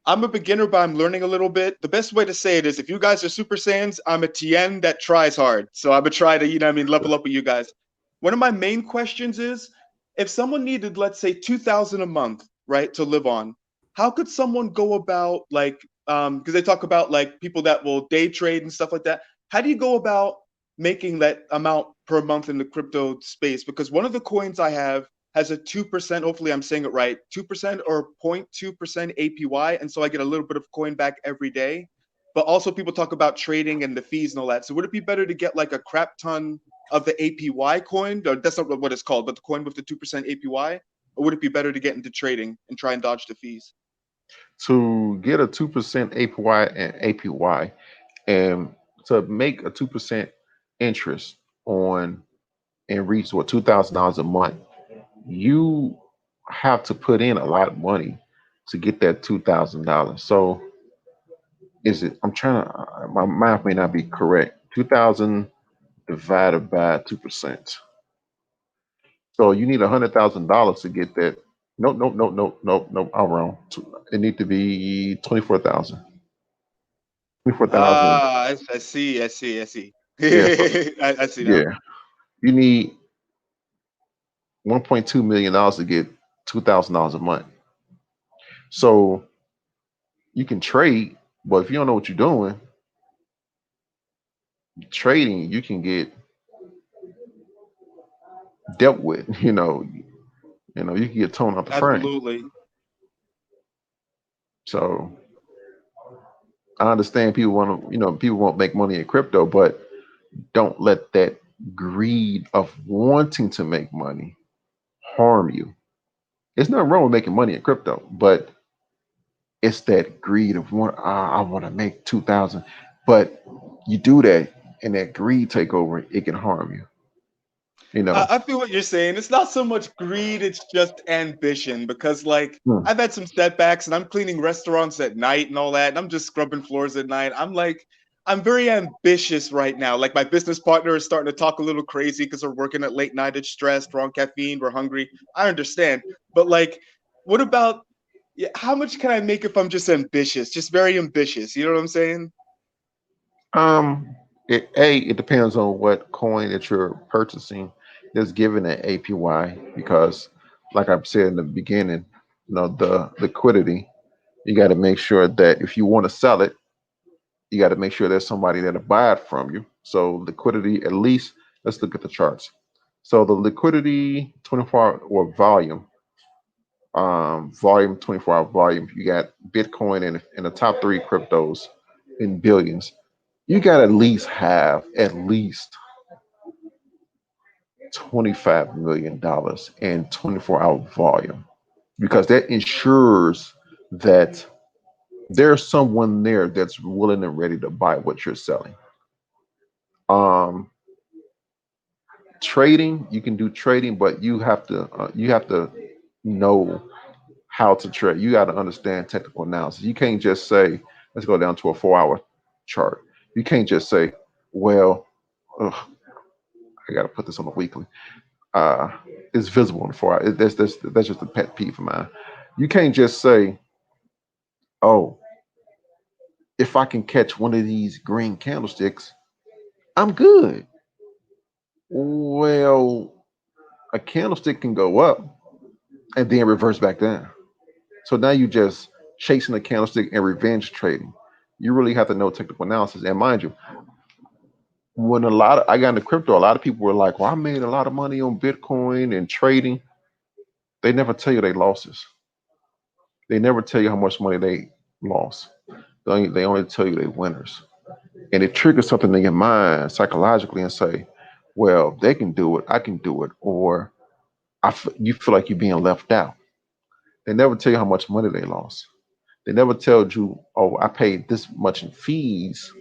I'm a beginner, but I'm learning a little bit. The best way to say it is, if you guys are Super Saiyans, I'm a Tien that tries hard. So I'm gonna try to, level up with you guys. One of my main questions is, if someone needed, let's say, 2,000 a month, right, to live on, how could someone go about because they talk about like people that will day trade and stuff like that. How do you go about making that amount per month in the crypto space? Because one of the coins I have has a 2%, hopefully I'm saying it right, 2% or 0.2% APY. And so I get a little bit of coin back every day. But also people talk about trading and the fees and all that. So would it be better to get like a crap ton of the APY coin? Or that's not what it's called, but the coin with the 2% APY? Or would it be better to get into trading and try and dodge the fees? To get a 2% APY and to make a 2% interest on and reach $2,000 a month, you have to put in a lot of money to get that $2,000. So I'm trying to, my math may not be correct. 2,000 divided by 2%. So you need $100,000 to get that. Nope. I'm wrong. It need to be 24,000. 24,000. I see. Yeah. So, I see now. yeah. You need $1.2 million to get $2,000 a month. So you can trade, but if you don't know what you're doing, trading, you can get dealt with. You can get thrown out the frame. Absolutely. So I understand people want to, people won't make money in crypto, but don't let that greed of wanting to make money harm you. It's nothing wrong with making money in crypto, but it's that greed of I want to make 2,000, but you do that and that greed take over, it can harm you. I feel what you're saying. It's not so much greed, it's just ambition. Because, like, Hmm. I've had some setbacks and I'm cleaning restaurants at night and all that, and I'm just scrubbing floors at night. I'm very ambitious right now. Like, my business partner is starting to talk a little crazy because we're working at late night, it's stressed, we're on caffeine, we're hungry. I understand. But, like, what about how much can I make if I'm just ambitious? Just very ambitious. You know what I'm saying? It depends on what coin that you're purchasing that's given an APY because, like I said in the beginning, the liquidity. You got to make sure that if you want to sell it, you got to make sure there's somebody that'll buy it from you. So liquidity, at least, let's look at the charts. So the liquidity 24 or volume, 24-hour volume. You got Bitcoin in the top three cryptos in billions. You got to at least have at least $25 million in 24-hour volume because that ensures that there's someone there that's willing and ready to buy what you're selling. Trading, you can do trading, but you have to know how to trade. You got to understand technical analysis. You can't just say, let's go down to a 4-hour chart. You can't just say, well, ugh, I got to put this on a weekly. It's visible in the 4 hour. That's just a pet peeve of mine. You can't just say, oh, if I can catch one of these green candlesticks, I'm good. Well, a candlestick can go up and then reverse back down. So now you just chasing a candlestick and revenge trading. You really have to know technical analysis. And mind you, when I got into crypto, a lot of people were like, well, I made a lot of money on Bitcoin and trading. They never tell you their losses. They never tell you how much money they lost. They only tell you they winners. And it triggers something in your mind psychologically and say, well, they can do it, I can do it. Or you feel like you're being left out. They never tell you how much money they lost. They never told you, oh, I paid this much in fees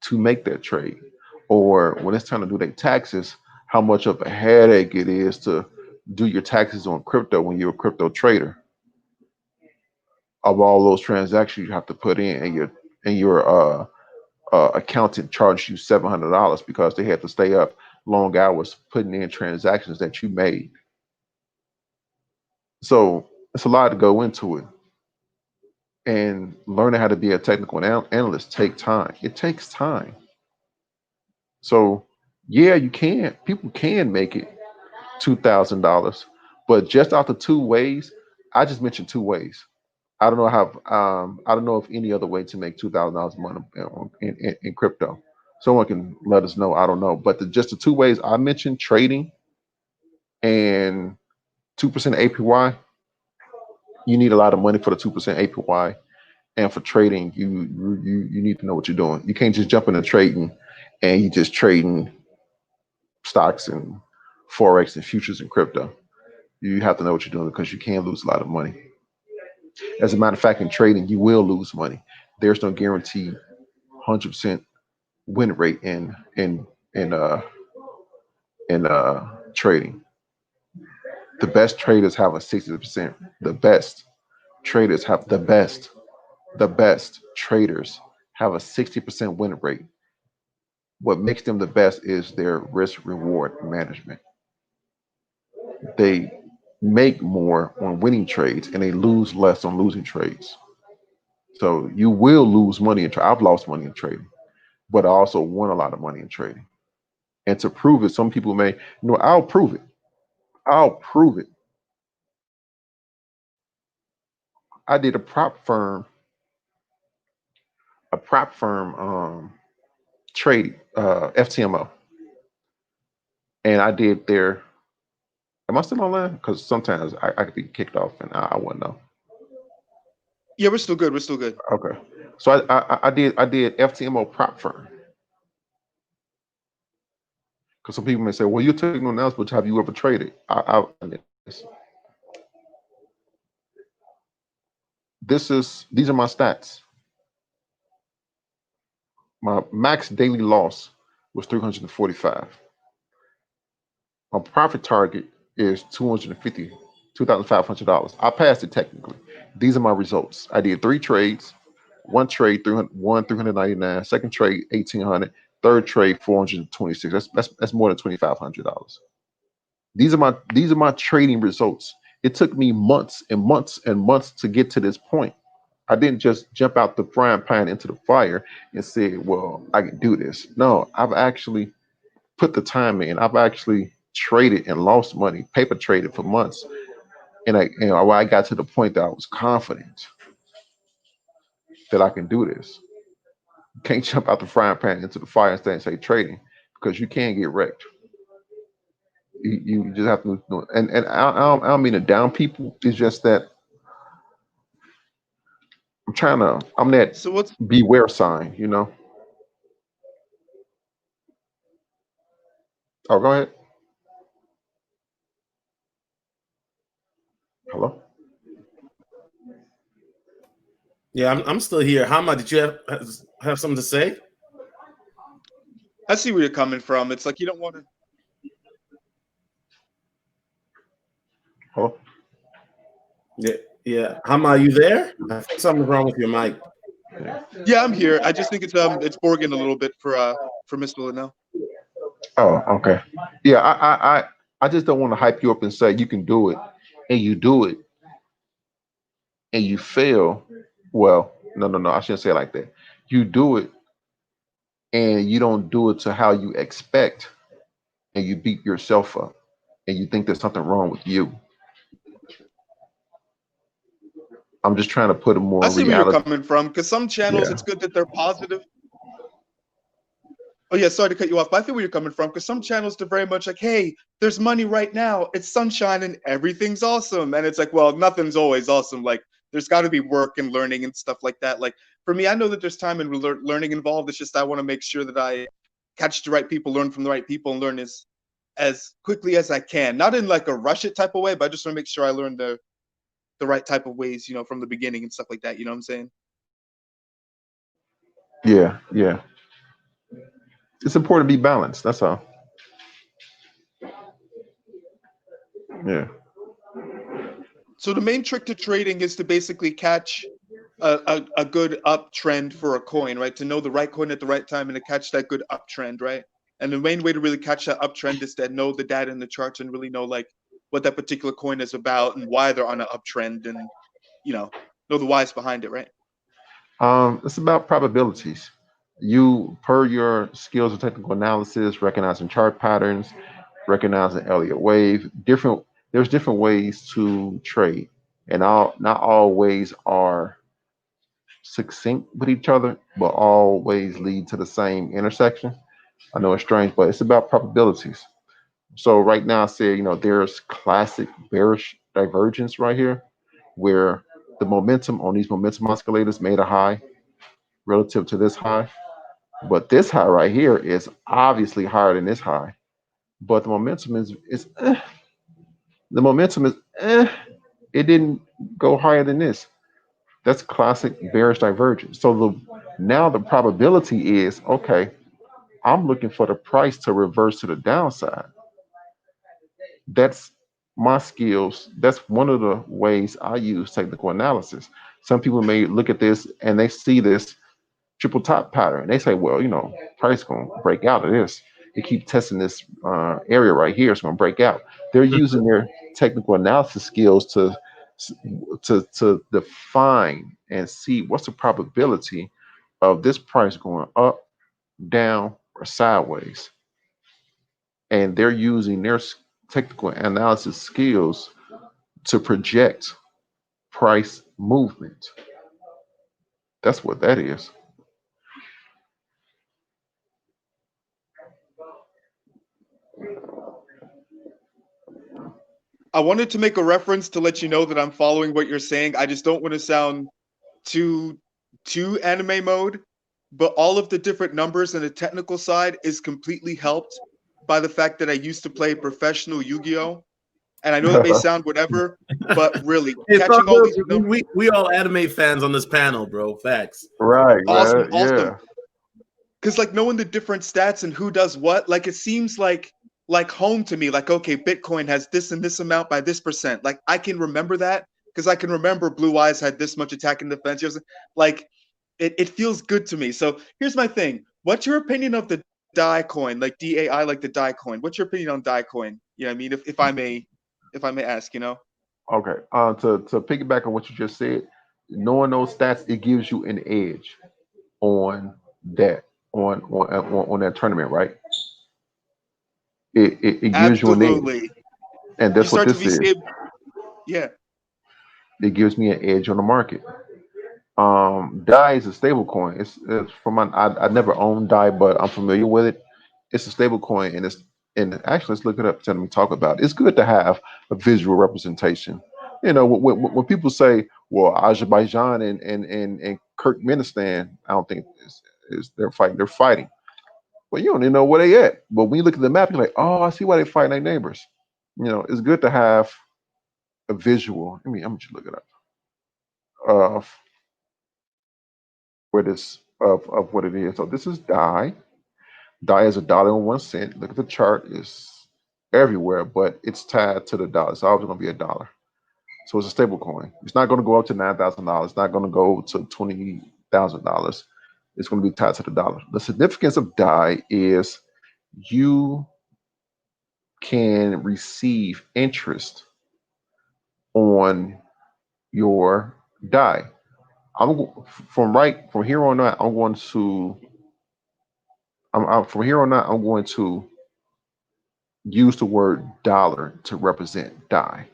to make that trade. Or when it's time to do their taxes, how much of a headache it is to do your taxes on crypto when you're a crypto trader, of all those transactions you have to put in, and your accountant charged you $700 because they had to stay up long hours putting in transactions that you made. So it's a lot to go into it. And learning how to be a technical analyst take time. It takes time. So yeah, you can. People can make it $2,000, but just out the two ways, I just mentioned two ways. I don't know how. I don't know if any other way to make $2,000 a month in crypto. Someone can let us know. I don't know, but just the two ways I mentioned, trading and 2% APY. You need a lot of money for the 2% APY, and for trading, you need to know what you're doing. You can't just jump into trading and you just trading stocks and forex and futures and crypto. You have to know what you're doing because you can lose a lot of money. As a matter of fact, in trading, you will lose money. There's no guaranteed 100% win rate in uh trading. The best traders have a 60%. The best traders have the best traders have a 60% win rate. What makes them the best is their risk reward management. They make more on winning trades and they lose less on losing trades. So you will lose money in trading. I've lost money in trading, but I also won a lot of money in trading. And to prove it, some people may, I'll prove it. I'll prove it. I did a prop firm trade, FTMO. And I did their, am I still online? Because sometimes I could be kicked off and I wouldn't know. Yeah, we're still good. We're still good. Okay. So I did FTMO prop firm. Because some people may say, well, you're taking no else, but have you ever traded? These are my stats. My max daily loss was 345. My profit target is $252,500. I passed it technically. These are my results. I did 3 trades. One trade, 399. Second trade, 1,800. Third trade, 426. That's more than $2,500. These are my trading results. It took me months and months and months to get to this point. I didn't just jump out the frying pan into the fire and say, well, I can do this. No, I've actually put the time in. I've actually traded and lost money, paper traded for months. And I got to the point that I was confident that I can do this. You can't jump out the frying pan into the fire and say trading because you can get wrecked. You just have to know. And I don't mean to down people. It's just that I'm that So what's beware sign. Oh, go ahead. Hello? Yeah, I'm still here. Hama, did you have something to say? I see where you're coming from. It's like you don't want to. Hello? Yeah. Hama, are you there? I think something's wrong with your mic. Yeah, I'm here. I just think it's borging a little bit for Mr. Lynell. Oh, okay. Yeah, I just don't want to hype you up and say you can do it, and you do it, and you fail. Well, no. I shouldn't say it like that. You do it, and you don't do it to how you expect, and you beat yourself up, and you think there's something wrong with you. I'm just trying to put a I more see where you're reality. coming from because some channels, Yeah. it's good that they're positive. Oh yeah, sorry to cut you off, but I feel where you're coming from because some channels they're very much like, hey, there's money right now, it's sunshine and everything's awesome, and it's like, well, nothing's always awesome. Like there's got to be work and learning and stuff like that. Like for me, I know that there's time and learning involved. It's just I want to make sure that I catch the right people, learn from the right people, and learn as quickly as I can. Not in like a rush it type of way, but I just want to make sure I learn the right type of ways, from the beginning and stuff like that. You know what I'm saying? Yeah. it's important to be balanced. That's all. Yeah. So the main trick to trading is to basically catch a good uptrend for a coin, right? To know the right coin at the right time and to catch that good uptrend, right? And the main way to really catch that uptrend is to know the data in the charts and really know like what that particular coin is about and why they're on an uptrend, and know the whys behind it, right? It's about probabilities. You, per your skills of technical analysis, recognizing chart patterns, recognizing Elliott wave, there's different ways to trade, and not all ways are succinct with each other, but all ways lead to the same intersection. I know it's strange, but it's about probabilities. So right now, I say, there's classic bearish divergence right here, where the momentum on these momentum oscillators made a high relative to this high, but this high right here is obviously higher than this high. But the momentum is the momentum is it didn't go higher than this. That's classic bearish divergence. So now the probability is okay. I'm looking for the price to reverse to the downside. That's my skills. That's one of the ways I use technical analysis. Some people may look at this and they see this triple top pattern. They say, well, price going to break out of this. They keep testing this area right here. It's going to break out. They're using their technical analysis skills to define and see what's the probability of this price going up, down, or sideways. And they're using their technical analysis skills to project price movement. That's what that is. I wanted to make a reference to let you know that I'm following what you're saying. I just don't want to sound too anime mode, but all of the different numbers and the technical side is completely helped by the fact that I used to play professional Yu-Gi-Oh! And I know that may sound whatever, but really It's all catching all these good. We all anime fans on this panel, bro. Facts. Right, awesome, man. awesome. Yeah. Because like knowing the different stats and who does what, like it seems like home to me. Like, okay, Bitcoin has this and this amount by this percent. Like I can remember that because I can remember Blue Eyes had this much attack in defense. Like it feels good to me. So here's my thing. What's your opinion of the DAI coin, like DAI, like the DAI coin? What's your opinion on DAI coin? You know what I mean? If I may ask, Okay. To piggyback on what you just said, knowing those stats, it gives you an edge on that on that tournament, right? It gives you an edge, Absolutely. and You that's what start to this be is. scared. Yeah. It gives me an edge on the market. DAI is a stable coin. It's from I never owned DAI, but I'm familiar with it. It's a stable coin, and actually let's look it up. Tell me talk about it. It's good to have a visual representation. When people say, "Well, Azerbaijan and Turkmenistan," I don't think is they're fighting. They're fighting. Well, you don't even know where they at. But when you look at the map, you're like, "Oh, I see why they fighting their neighbors." It's good to have a visual. I'm just look it up. Of where this of what it is. So this is DAI. DAI is $1.01. Look at the chart; it's everywhere, but it's tied to the dollar. It's always going to be a dollar. So it's a stable coin. It's not going to go up to $9,000. It's not going to go to $20,000. It's going to be tied to the dollar. The significance of DAI is you can receive interest on your DAI. From here on out. From here on out, I'm going to use the word dollar to represent DAI.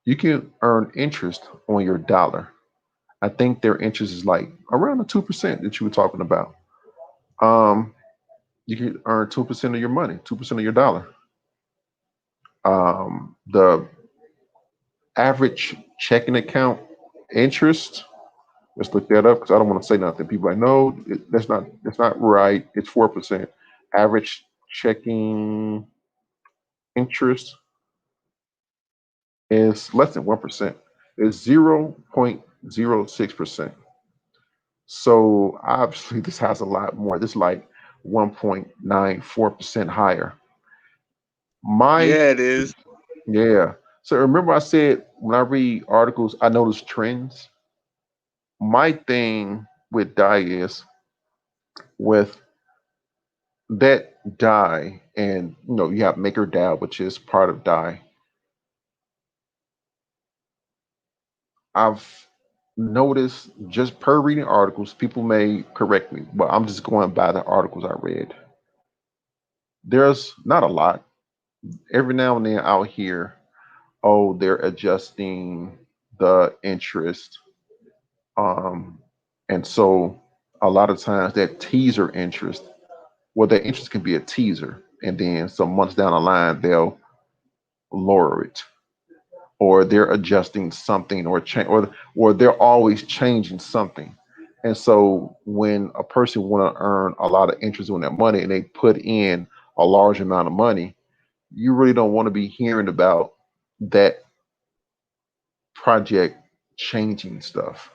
You can earn interest on your dollar. I think their interest is like around the 2% that you were talking about. You can earn 2% of your money, 2% of your dollar. The average checking account interest. Let's look that up because I don't want to say nothing. People are like, no, that's not right. It's 4%. Average checking interest is less than 1%. It's 0.06%. So obviously this has a lot more. This is like 1.94% higher. My Yeah, it is. Yeah. So remember I said when I read articles, I notice trends. My thing with dye is with that dye, and you have maker dye, which is part of dye. I've noticed just per reading articles, people may correct me, but I'm just going by the articles I read. There's not a lot. Every now and then I'll hear, oh, they're adjusting the interest. Um, and so a lot of times that teaser interest, well, that interest can be a teaser. And then some months down the line, they'll lower it, or they're adjusting something, or change, or they're always changing something. And so when a person want to earn a lot of interest on their money and they put in a large amount of money, you really don't want to be hearing about that project changing stuff,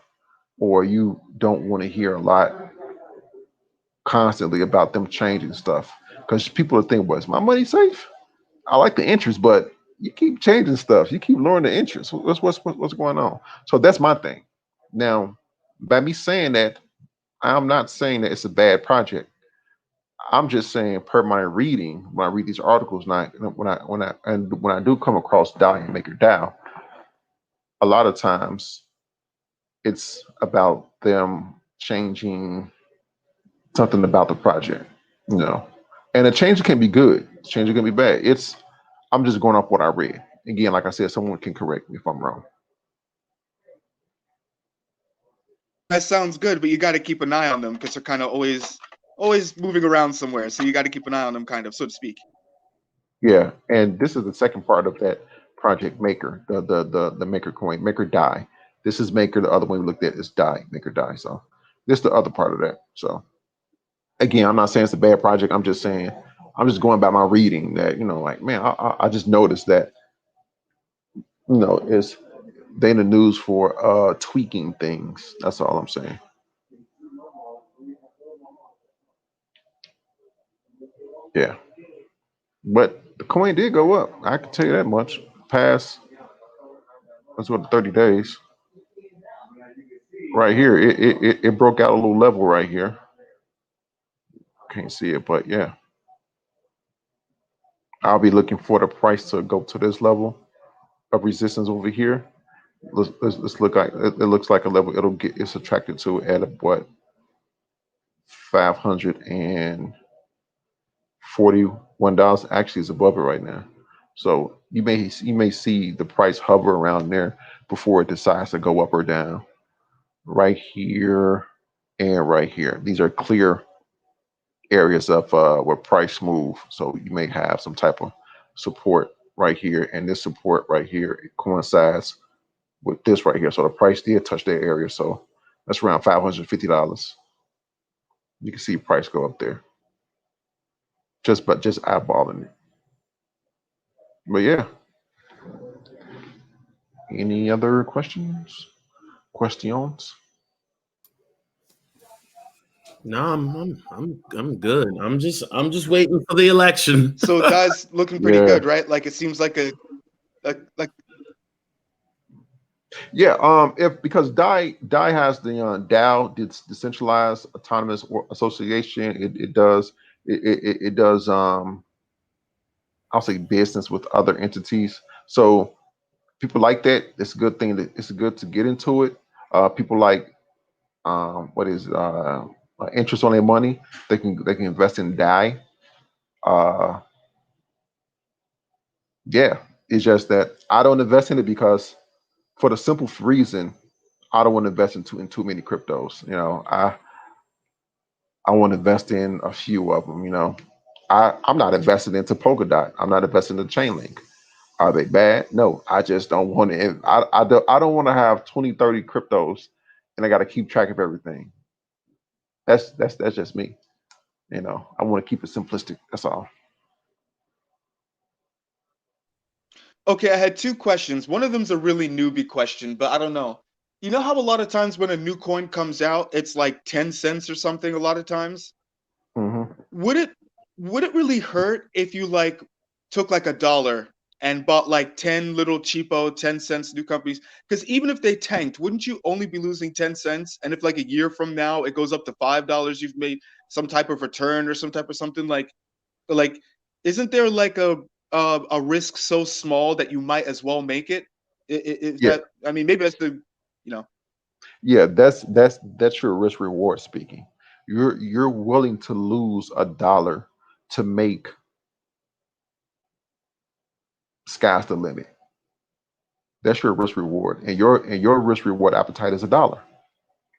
or you don't want to hear a lot constantly about them changing stuff, because people are thinking, well, is my money safe? I like the interest, but you keep changing stuff. You keep lowering the interest. What's going on? So that's my thing. Now, by me saying that, I'm not saying that it's a bad project. I'm just saying, per my reading, when I read these articles, when I do come across Dow and Maker Dow, a lot of times it's about them changing something about the project, you know. And a change can be good, change can be bad. I'm just going off what I read. Again, like I said, someone can correct me if I'm wrong. That sounds good, but you got to keep an eye on them because they're kind of always moving around somewhere. So you got to keep an eye on them, kind of, so to speak. Yeah, and this is the second part of that project Maker, the Maker coin, Maker die. This is Maker. The other one we looked at is die, Maker die. So this is the other part of that. So again, I'm not saying it's a bad project. I'm just saying I'm just going by my reading that like man, I just noticed that is they in the news for tweaking things. That's all I'm saying. Yeah, but the coin did go up. I can tell you that much. Past that's what 30 days. Right here, it broke out a little level right here. Can't see it, but yeah, I'll be looking for the price to go to this level of resistance over here. Let's look like it looks like a level it's attracted to at what 541 dollars. Actually, is above it right now. So you may see the price hover around there before it decides to go up or down. Right here and right here. These are clear areas of where price move. So you may have some type of support right here, and this support right here it coincides with this right here. So the price did touch that area. So that's around $550. You can see price go up there just eyeballing it. But yeah, any other questions? Questions? No, I'm good. I'm just waiting for the election. So Die's looking pretty Yeah. good, right? Like it seems like like Yeah, if because DAI has the DAO, it's decentralized autonomous association. It does I'll say business with other entities. So people like that. It's a good thing. It's good to get into it. People like what is interest on their money. They can invest in DAI. Uh, yeah, it's just that I don't invest in it because for the simple reason I don't want to invest in too many cryptos. I want to invest in a few of them. I'm not invested into Polkadot. I'm not invested in Chainlink. Are they bad? No, I just don't want to. I don't want to have 20, 30 cryptos, and I got to keep track of everything. That's just me. I want to keep it simplistic. That's all. okay, I had two questions. One of them's a really newbie question, but I don't know. You know how a lot of times when a new coin comes out, it's like 10 cents or something a lot of times? would it really hurt if you like took like $1 and bought like 10 little cheapo 10 cents new companies? Because even if they tanked, wouldn't you only be losing 10 cents? And if like a year from now it goes up to $5, you've made some type of return or some type of something like isn't there like a risk so small that you might as well make it? Is Yeah, that, I mean, maybe that's the, you know. yeah, that's your risk reward speaking. You're willing to lose $1 to make sky's the limit. That's your risk reward, and your risk reward appetite is $1.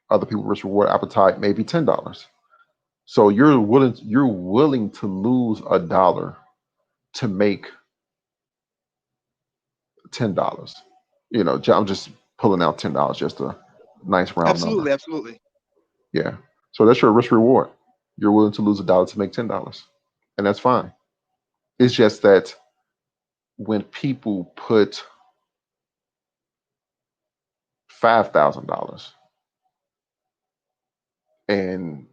Other people's risk reward appetite may be $10. So you're willing to lose $1 to make $10. I'm just pulling out $10, just a nice round number. Absolutely, absolutely. Yeah. So that's your risk reward. You're willing to lose $1 to make $10, and that's fine. It's just that when people put $5,000 and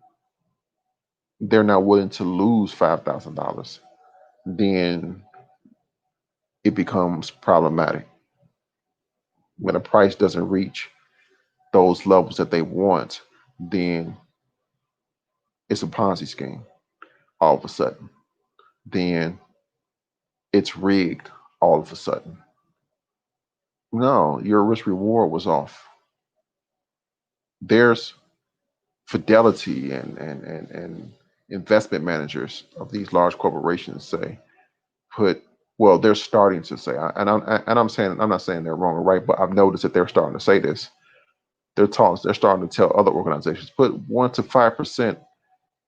they're not willing to lose $5,000, then it becomes problematic. When a price doesn't reach those levels that they want, then it's a Ponzi scheme all of a sudden. Then it's rigged all of a sudden. No, your risk reward was off. There's Fidelity and investment managers of these large corporations say put well, they're starting to say, I'm saying, I'm not saying they're wrong or right, but I've noticed that they're starting to say this. They're starting to tell other organizations put 1 to 5%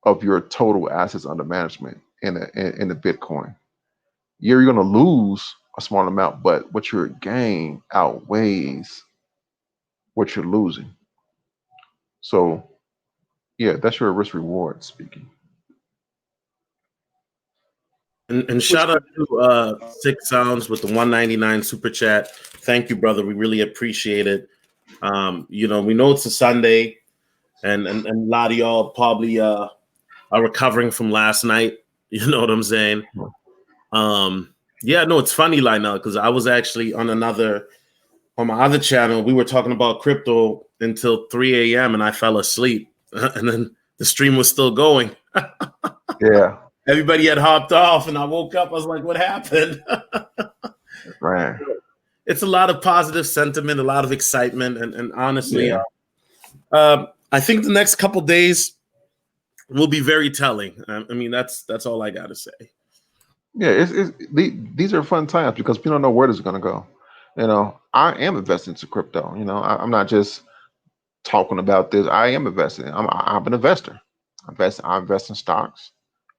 of your total assets under management in the Bitcoin. You're going to lose a small amount, but what you're gaining outweighs what you're losing. So yeah, that's your risk reward speaking. And Which, shout out to Six Sounds with the 199 super chat. Thank you, brother. We really appreciate it. We know it's a Sunday, and a lot of y'all probably are recovering from last night. You know what I'm saying? Yeah, no, it's funny, Lynell, because I was actually on my other channel. We were talking about crypto until 3 a.m. and I fell asleep, and then the stream was still going. Yeah, Everybody had hopped off, and I woke up. I was like, "What happened?" right. It's a lot of positive sentiment, a lot of excitement, and honestly, Yeah, I think the next couple days will be very telling. I mean, that's all I got to say. yeah. These are fun times because we don't know where this is going to go. I am investing into crypto. I'm not just talking about this. I am investing. I'm an investor. I invest in stocks.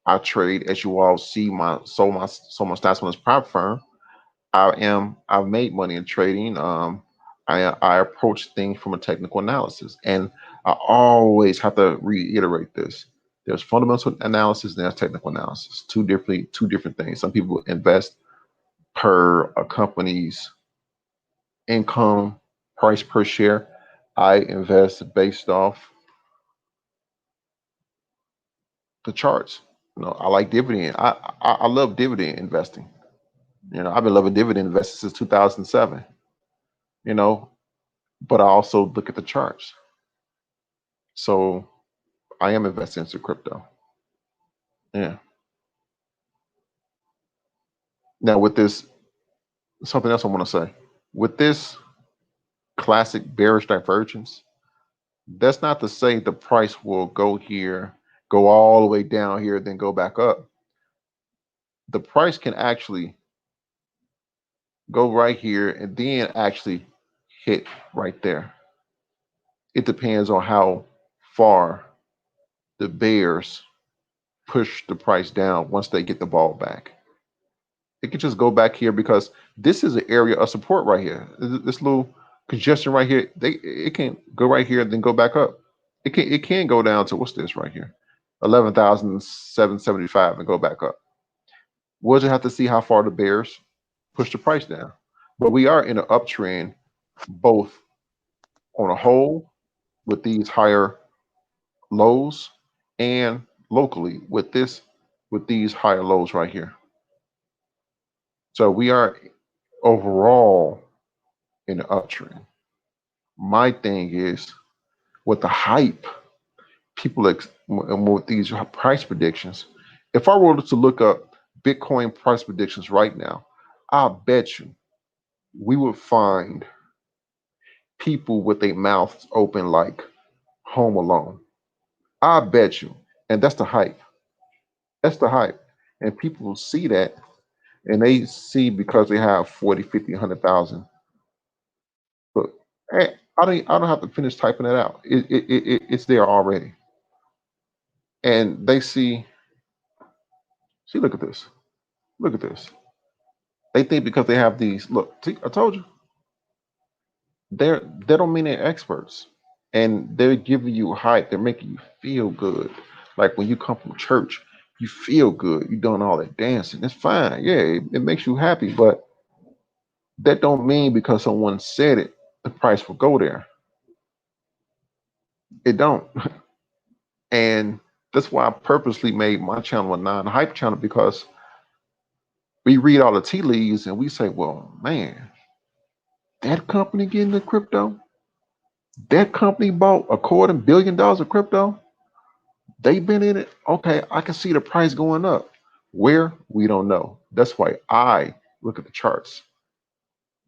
I trade, as you all see, my stats on this prop firm. I've made money in trading. I approach things from a technical analysis, and I always have to reiterate this. There's fundamental analysis and there's technical analysis. Two different things. Some people invest per a company's income, price per share. I invest based off the charts. I like dividend. I love dividend investing. I've been loving dividend investing since 2007. You know, but I also look at the charts. So I am investing into crypto. Yeah. Now with this, something else I want to say. With this classic bearish divergence, that's not to say the price will go here, go all the way down here, then go back up. The price can actually go right here and then actually hit right there. It depends on how far the bears push the price down once they get the ball back. It could just go back here because this is an area of support right here. This little congestion right here, it can go right here and then go back up. It can go down to what's this right here, 11,775 and go back up. We'll just have to see how far the bears push the price down. But we are in an uptrend, both on a whole with these higher lows and locally with these higher lows right here. So we are overall in the uptrend. My thing is with the hype, and with these price predictions. If I were to look up Bitcoin price predictions right now, I bet you we would find people with their mouths open like Home Alone. I bet you. And that's the hype. That's the hype. And people will see that and they see because they have 40, 50, 100,000. But hey, I don't have to finish typing it out. It's there already. And they see, look at this. Look at this. They think because they have these, look, see, I told you, they don't mean they're experts. And they're giving you hype. They're making you feel good. Like when you come from church, you feel good. You're doing all that dancing. It's fine. Yeah, it makes you happy. But that don't mean because someone said it, the price will go there. It don't. And that's why I purposely made my channel a non-hype channel because we read all the tea leaves and we say, well, man, that company getting the crypto, that company bought $250 million of crypto. They've been in it. Okay, I can see the price going up. Where? We don't know. That's why I look at the charts.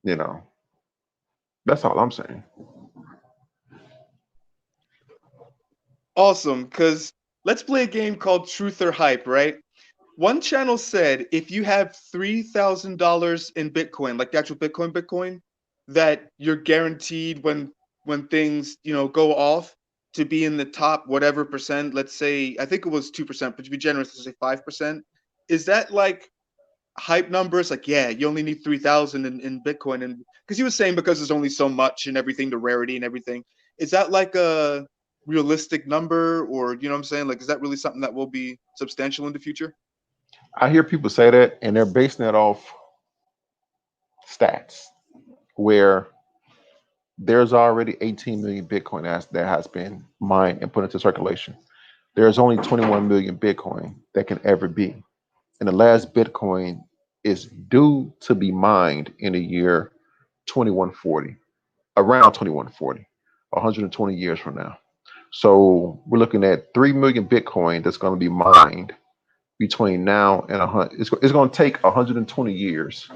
You know, that's all I'm saying. Awesome, because let's play a game called Truth or Hype, right? One channel said if you have $3,000 in Bitcoin, like the actual Bitcoin, that you're guaranteed when things go off to be in the top whatever percent. Let's say I think it was 2%, but to be generous, let's say 5%. Is that like hype numbers? Like, yeah, you only need 3,000 in Bitcoin, and because he was saying because there's only so much and everything, the rarity and everything. Is that like a realistic number, or you know what I'm saying? Like, is that really something that will be substantial in the future? I hear people say that, and they're basing that off stats where there's already 18 million Bitcoin that has been mined and put into circulation. There's only 21 million Bitcoin that can ever be. And the last Bitcoin is due to be mined in the year 2140, around 2140, 120 years from now. So we're looking at 3 million Bitcoin that's going to be mined between now and 100. It's going to take 120 years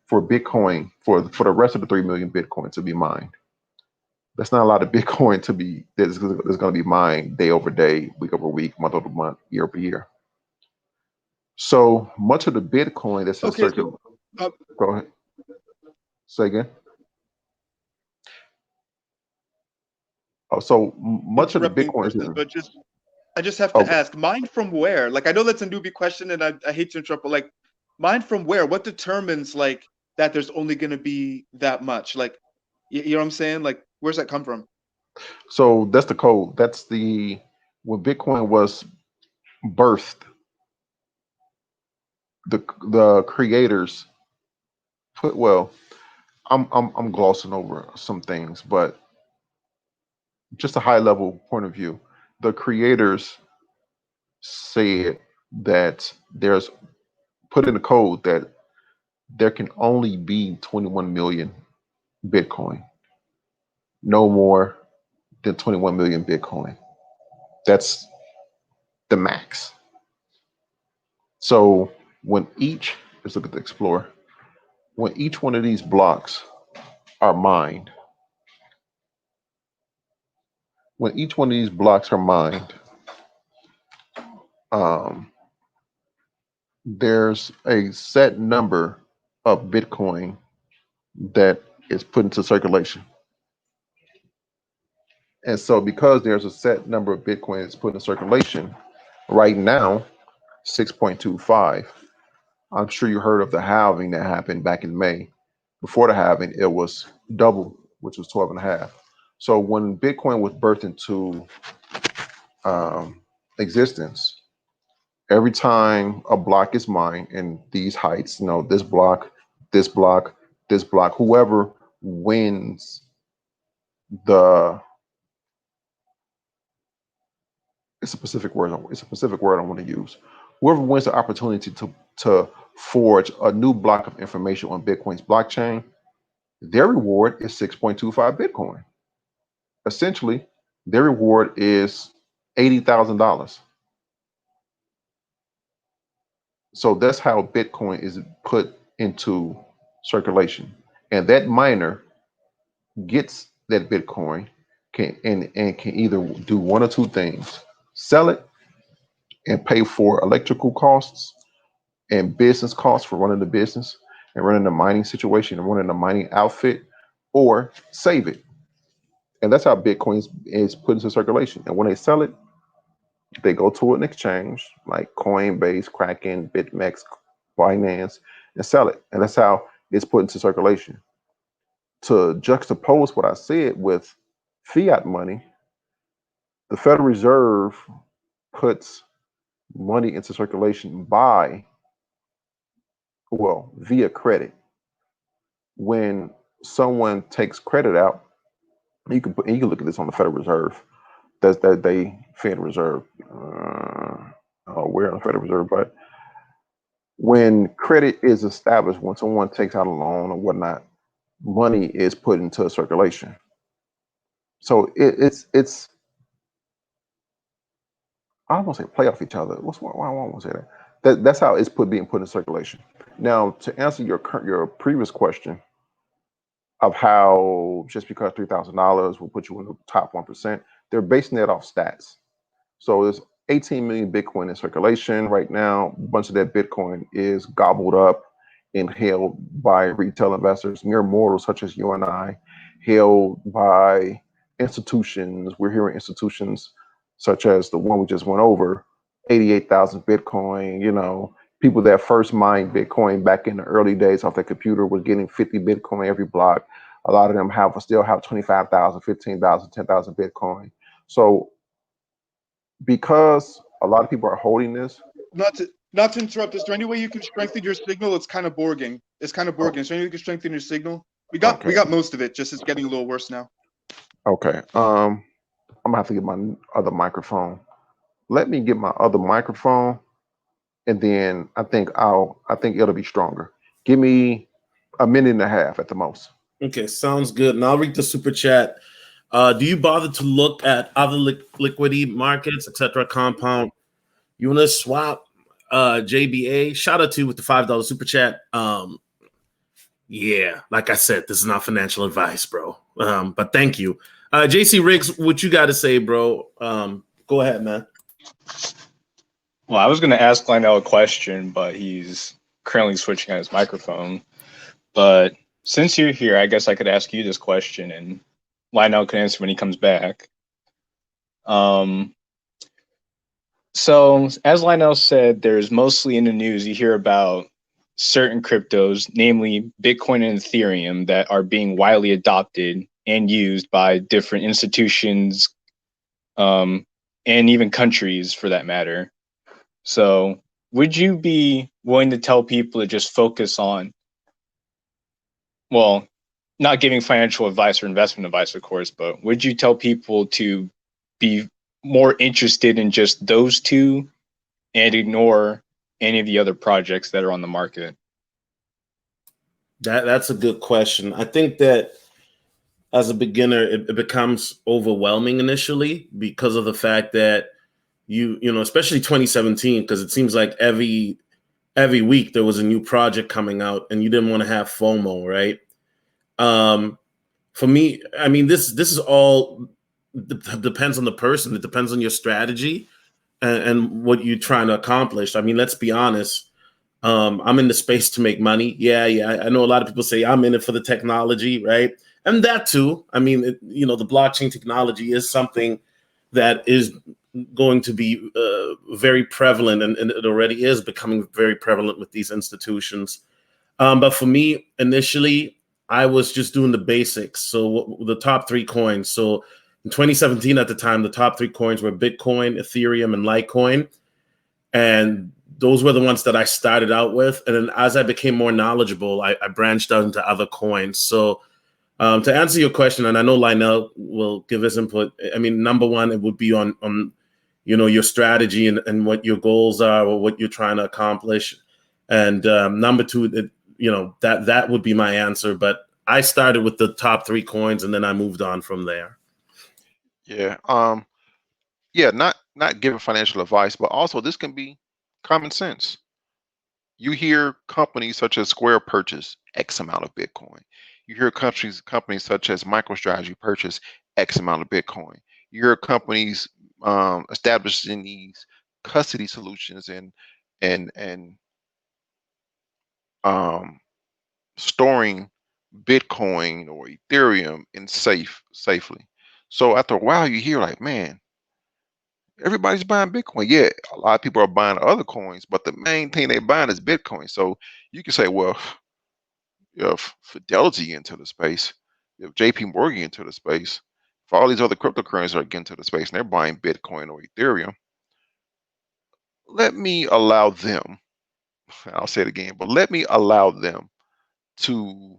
for Bitcoin, for the rest of the 3 million Bitcoin to be mined. That's not a lot of Bitcoin to be that's going to be mined day over day, week over week, month over month, year over year. So much of the Bitcoin that's in Okay, circulation. so Go ahead. Say again. Oh, so much of the interrupting Bitcoin is person, in. but I just have to Oh, ask, mine from where? Like, I know that's a newbie question, and I hate to interrupt, but like, mine from where? What determines like that there's only going to be that much? Like, you know what I'm saying? Like, where's that come from? so that's the code. That's when Bitcoin was birthed. The creators put well. I'm glossing over some things, but just a high level point of view. The creators said that there's put in the code that there can only be 21 million Bitcoin, no more than 21 million Bitcoin. That's the max. So let's look at the Explorer. When each one of these blocks are mined, when each one of these blocks are mined, um, there's a set number of Bitcoin that is put into circulation. And so because there's a set number of Bitcoin that's put in circulation, right now, 6.25. I'm sure you heard of the halving that happened back in May. Before the halving, it was double, which was 12 and a half. So when Bitcoin was birthed into existence, every time a block is mined in these heights, this block, this block, this block, whoever wins the it's a specific word. It's a specific word I want to use. Whoever wins the opportunity to forge a new block of information on Bitcoin's blockchain, their reward is 6.25 Bitcoin. Essentially, their reward is $80,000. So that's how Bitcoin is put into circulation, and that miner gets that Bitcoin and can either do one or two things: sell it and pay for electrical costs and business costs for running the business and running the mining situation and running the mining outfit, or save it. And that's how Bitcoin is put into circulation. And when they sell it, they go to an exchange like Coinbase, Kraken, BitMEX, Binance, and sell it. And that's how it's put into circulation. To juxtapose what I said with fiat money, the Federal Reserve puts money into circulation via credit. When someone takes credit out, you can look at this on the Federal Reserve. That's that they Federal Reserve. We're on the Federal Reserve, but when credit is established, when someone takes out a loan or whatnot, money is put into circulation. So it's I don't want to say play off each other. Why I want to say that? That's how it's being put in circulation. Now, to answer your previous question of how just because $3,000 will put you in the top 1%, they're basing that off stats. So there's 18 million Bitcoin in circulation right now. A bunch of that Bitcoin is gobbled up and held by retail investors, mere mortals such as you and I, held by institutions. We're hearing institutions such as the one we just went over, 88,000 Bitcoin, people that first mined Bitcoin back in the early days off their computer were getting 50 Bitcoin every block. A lot of them still have 25,000, 15,000, 10,000 Bitcoin. So because a lot of people are holding this. Not to interrupt, is there any way you can strengthen your signal? It's kind of borging. Is there any way you can strengthen your signal? We got most of it, just it's getting a little worse now. Okay. I'm gonna have to get my other microphone. Let me get my other microphone, and then I think it'll be stronger. Give me a minute and a half at the most. Okay, sounds good. And I'll read the super chat. Do you bother to look at other liquidity markets, etc.? Compound, Uniswap, JBA. Shout out to you with the $5 super chat. Yeah, like I said, this is not financial advice, bro. But thank you. JC Riggs, what you got to say, bro? Go ahead, man. Well, I was going to ask Lynell a question, but he's currently switching on his microphone. But since you're here, I guess I could ask you this question, and Lynell can answer when he comes back. So, as Lynell said, there's mostly in the news, you hear about certain cryptos, namely Bitcoin and Ethereum, that are being widely adopted and used by different institutions and even countries for that matter. So would you be willing to tell people to just focus on, well, not giving financial advice or investment advice, of course, but would you tell people to be more interested in just those two and ignore any of the other projects that are on the market? That's a good question. I think that as a beginner, it becomes overwhelming initially because of the fact that you know, especially 2017, because it seems like every week there was a new project coming out and you didn't want to have FOMO, right? For me, I mean, this is all depends on the person. It depends on your strategy and what you're trying to accomplish. I mean, let's be honest. I'm in the space to make money. Yeah. I know a lot of people say I'm in it for the technology, right? And that too. I mean, the blockchain technology is something that is going to be very prevalent, and it already is becoming very prevalent with these institutions. But for me, initially, I was just doing the basics. So the top three coins. So in 2017, at the time, the top three coins were Bitcoin, Ethereum, and Litecoin. And those were the ones that I started out with. And then as I became more knowledgeable, I branched out into other coins. So to answer your question, and I know Lynell will give his input, I mean, number one, it would be on your strategy and what your goals are or what you're trying to accomplish. And number two, that would be my answer. But I started with the top 3 coins and then I moved on from there. Yeah. Not giving financial advice, but also this can be common sense. You hear companies such as Square purchase X amount of Bitcoin. You hear companies such as MicroStrategy purchase X amount of Bitcoin. You hear companies establishing these custody solutions and um, storing Bitcoin or Ethereum in safely. So after a while, you hear like, man, everybody's buying Bitcoin. Yeah, a lot of people are buying other coins, but the main thing they're buying is Bitcoin. So you can say, well, if Fidelity into the space, if JP Morgan into the space, if all these other cryptocurrencies are getting into the space and they're buying Bitcoin or Ethereum, let me allow them, I'll say it again, but let me allow them to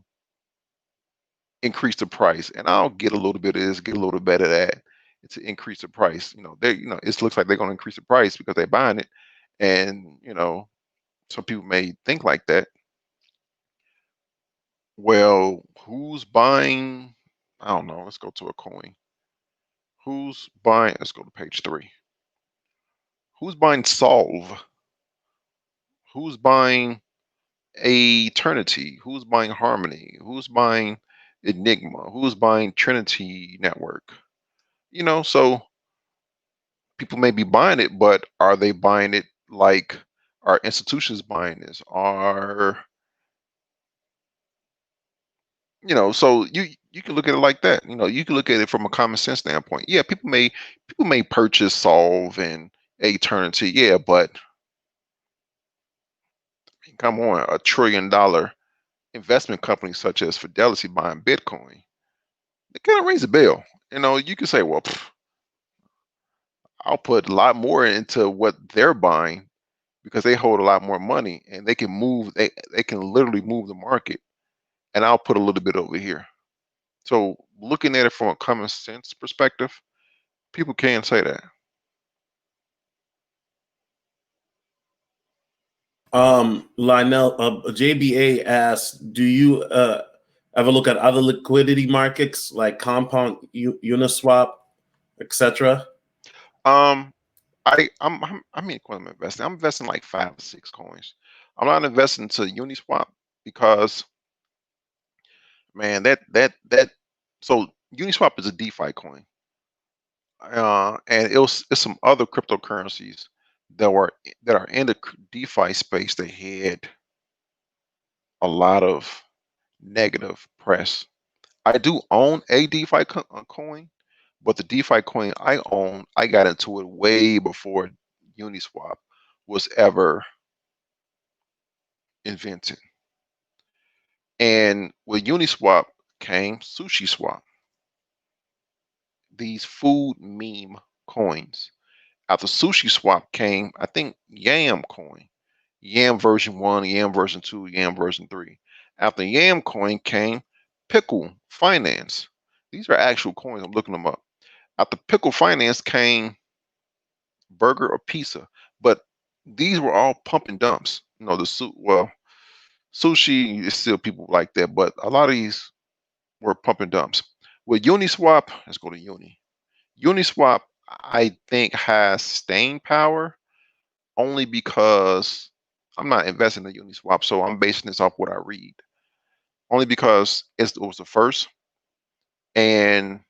increase the price. And I'll get a little bit of this, get a little bit of that to increase the price. It looks like they're going to increase the price because they're buying it. And, some people may think like that. Well, who's buying? I don't know. Let's go to a coin. Who's buying? Let's go to page 3. Who's buying Solve? Who's buying Eternity? Who's buying Harmony? Who's buying Enigma? Who's buying Trinity Network? So people may be buying it, but are they buying it like are institutions buying this? So you can look at it like that. You can look at it from a common sense standpoint. Yeah, people may purchase Solve and Eternity. Yeah, but come on, $1 trillion investment company such as Fidelity buying Bitcoin, it kind of rings a bell. You can say, well, I'll put a lot more into what they're buying because they hold a lot more money and they can move. They can literally move the market, and I'll put a little bit over here. So looking at it from a common sense perspective, people can say that. Lynell, JBA asked, do you ever look at other liquidity markets like Compound, Uniswap, etc.? I mean, when I'm investing, I'm investing like 5 or 6 coins. I'm not investing to Uniswap because, man, that so Uniswap is a DeFi coin, and it's some other cryptocurrencies that are in the DeFi space that had a lot of negative press. I do own a DeFi coin, but the DeFi coin I own, I got into it way before Uniswap was ever invented. And with Uniswap came Sushi Swap, these food meme coins. After Sushi Swap came, I think, Yam coin, Yam version 1, Yam version 2, Yam version 3. After Yam coin came Pickle Finance. These are actual coins. I'm looking them up. After Pickle Finance came Burger or Pizza, but these were all pump and dumps. Sushi is still people like that, but a lot of these were pump and dumps. With Uniswap, let's go to Uniswap, I think has staying power only because I'm not investing in Uniswap, so I'm basing this off what I read. Only because it was the first, and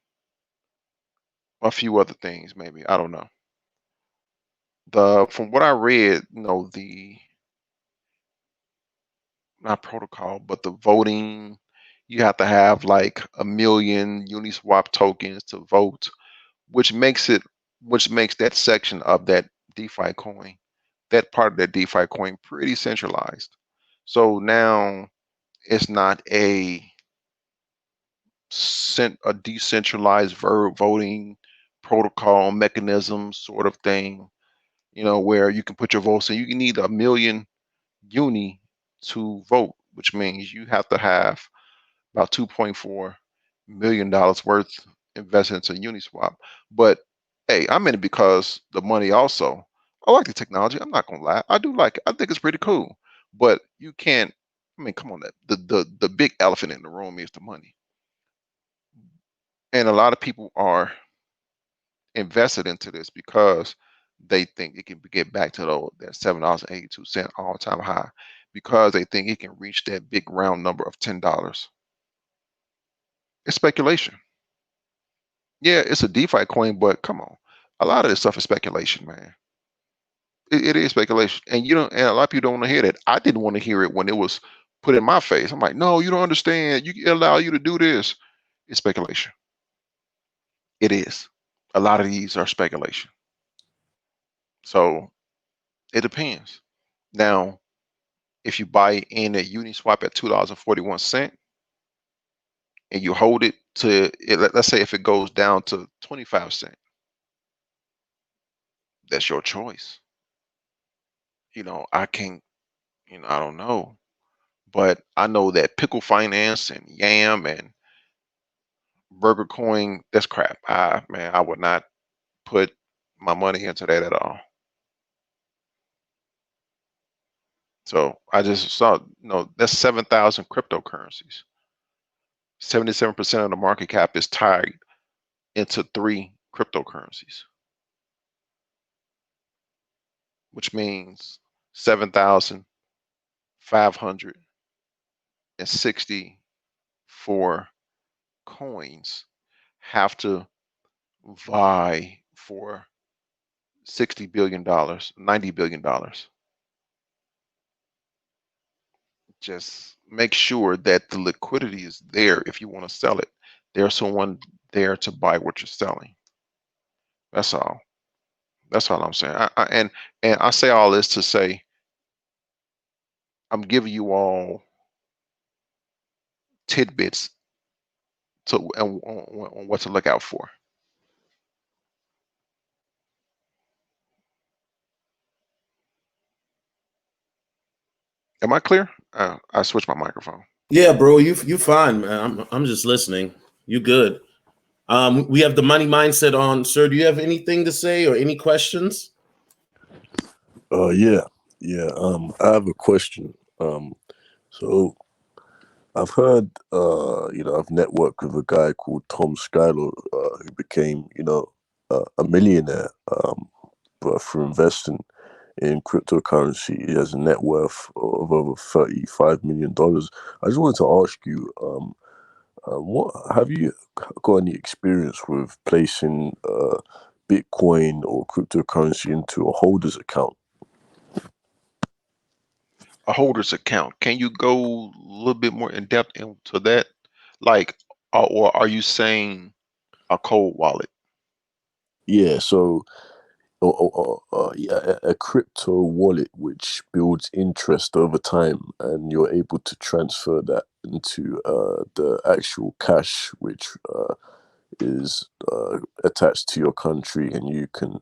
a few other things, maybe I don't know. From what I read, the not protocol, but the voting, you have to have like 1 million Uniswap tokens to vote, which makes that section of that DeFi coin, that part of that DeFi coin, pretty centralized. So now it's not a decentralized voting protocol mechanism sort of thing, where you can put your votes in. You need 1 million uni to vote, which means you have to have about $2.4 million worth invested into Uniswap. But Hey, I'm in it because the money also. I like the technology. I'm not gonna lie. I do like it. I think it's pretty cool. But you can't, I mean, come on, the big elephant in the room is the money. And a lot of people are invested into this because they think it can get back to that $7.82 all-time high, because they think it can reach that big round number of $10. It's speculation. Yeah, it's a DeFi coin, but come on, a lot of this stuff is speculation, man. It is speculation, and you don't. And a lot of people don't want to hear that. I didn't want to hear it when it was put in my face. I'm like, no, you don't understand. You allow you to do this. It's speculation. It is. A lot of these are speculation. So it depends. Now, if you buy in at Uniswap at $2.41 and you hold it to it, let's say if it goes down to 25 cents, that's your choice. I can't, I don't know. But I know that Pickle Finance and Yam and Burger Coin, that's crap. Man, I would not put my money into that at all. So I just saw, that's 7,000 cryptocurrencies. 77% of the market cap is tied into 3 cryptocurrencies, which means 7,564 coins have to vie for $60 billion, $90 billion. Just make sure that the liquidity is there if you want to sell it. There's someone there to buy what you're selling. That's all. That's all I'm saying. And I say all this to say I'm giving you all tidbits on what to look out for. Am I clear? I switched my microphone. Yeah, bro, you fine, man. I'm just listening. You good. We have the money mindset on, sir. Do you have anything to say or any questions? Yeah. I have a question. So I've heard, I've networked with a guy called Tom Schuyler, who became, a millionaire, but through investing in cryptocurrency. He has a net worth of over $35 million. I just wanted to ask you, what have you got any experience with placing Bitcoin or cryptocurrency into a holder's account? A holder's account. Can you go a little bit more in depth into that? Like, or are you saying a cold wallet? Yeah, so a crypto wallet which builds interest over time, and you're able to transfer that into the actual cash, which is attached to your country, and you can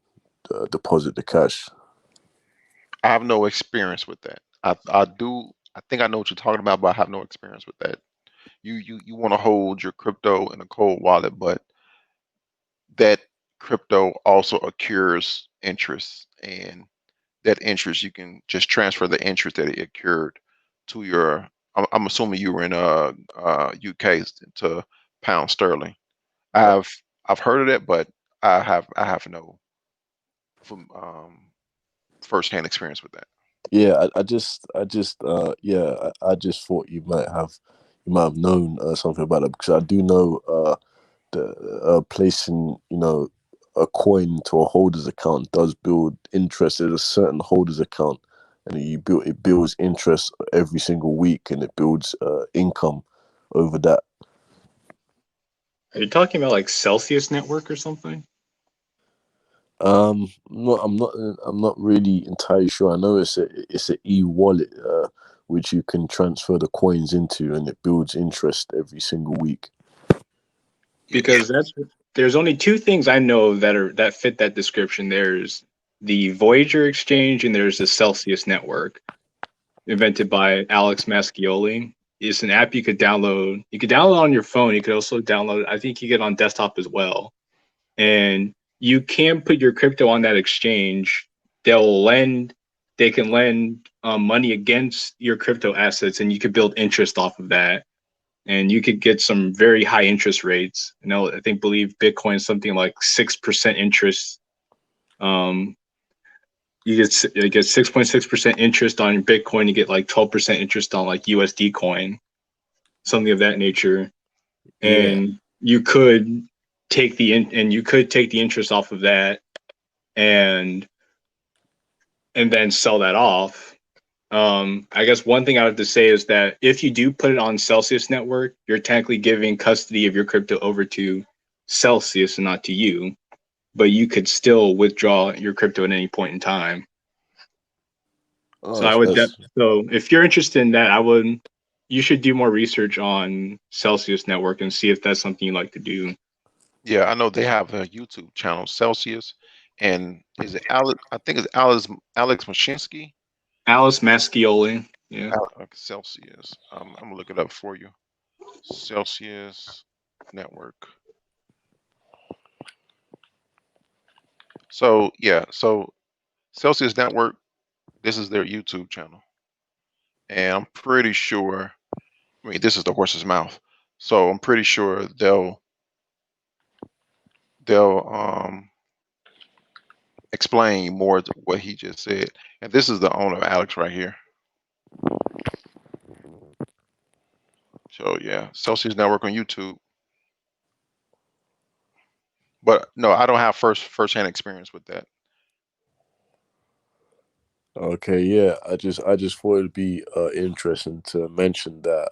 deposit the cash. I have no experience with that. I do. I think I know what you're talking about, but I have no experience with that. You want to hold your crypto in a cold wallet, but that crypto also accrues interest, and that interest you can just transfer the interest that it accrued to your. I'm assuming you were in UK to pound sterling. I've heard of that, but I have no firsthand experience with that. Yeah, I just thought you might have known something about it, because I do know the placing, a coin to a holder's account does build interest. There's a certain holder's account, and it builds interest every single week, and it builds income over that. Are you talking about like Celsius Network or something? I'm not really entirely sure. I know it's a e-wallet which you can transfer the coins into, and it builds interest every single week. Because there's only 2 things I know that fit that description. There's the Voyager exchange, and there's the Celsius Network, invented by Alex Mascioli. It's an app you could download. You could download on your phone. You could also download, I think you get on desktop as well. And you can put your crypto on that exchange. They can lend money against your crypto assets, and you could build interest off of that. And you could get some very high interest rates. Believe Bitcoin is something like 6% interest. You get 6.6% interest on Bitcoin. You get like 12% interest on like USD coin, something of that nature. Yeah. And you could take the interest off of that, and then sell that off. I guess one thing I have to say is that if you do put it on Celsius network, you're technically giving custody of your crypto over to Celsius and not to you, but you could still withdraw your crypto at any point in time. Oh, So I would, that's so if you're interested in that, you should do more research on Celsius network and see if that's something you like to do. Yeah, I know they have a YouTube channel, Celsius, and is it Alex? I think it's Alex Mashinsky. Alice Mascioli. Yeah. Celsius. I'm gonna look it up for you. Celsius Network. So yeah, so Celsius Network. This is their YouTube channel, and I'm pretty sure. I mean, this is the horse's mouth, so I'm pretty sure they'll explain more to what he just said. And this is the owner, Alex, right here. So yeah, Celsius Network on YouTube. But no, I don't have first-hand experience with that. okay. Yeah, I just thought it'd be interesting to mention that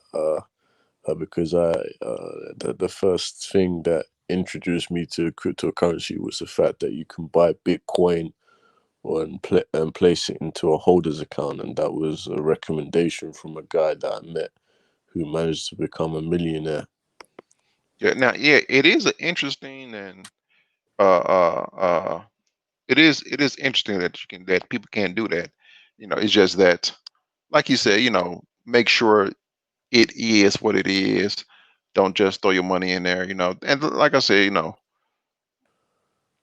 because the first thing that introduced me to cryptocurrency was the fact that you can buy Bitcoin and place it into a holder's account, and that was a recommendation from a guy that I met who managed to become a millionaire. Yeah, now yeah, it is an interesting and uh uh uh it is interesting that that people can do that. It's just that, like you said, make sure it is what it is. Don't just throw your money in there. And like I said,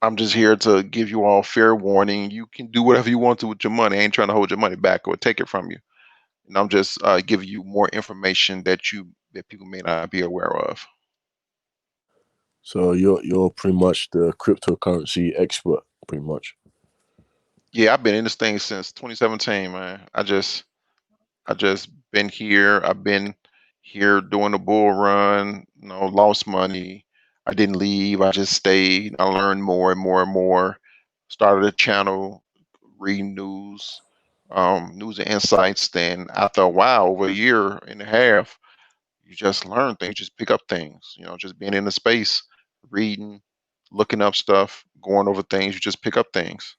I'm just here to give you all fair warning. You can do whatever you want to with your money. I ain't trying to hold your money back or take it from you. And I'm just giving you more information that people may not be aware of. So you're pretty much the cryptocurrency expert, pretty much. Yeah, I've been in this thing since 2017, man. I just been here. I've been here doing the bull run, lost money. I didn't leave. I just stayed. I learned more and more and more. Started a channel, reading news and insights. Then after a while, over a year and a half, you just learn things, just pick up things, just being in the space, reading, looking up stuff, going over things, you just pick up things.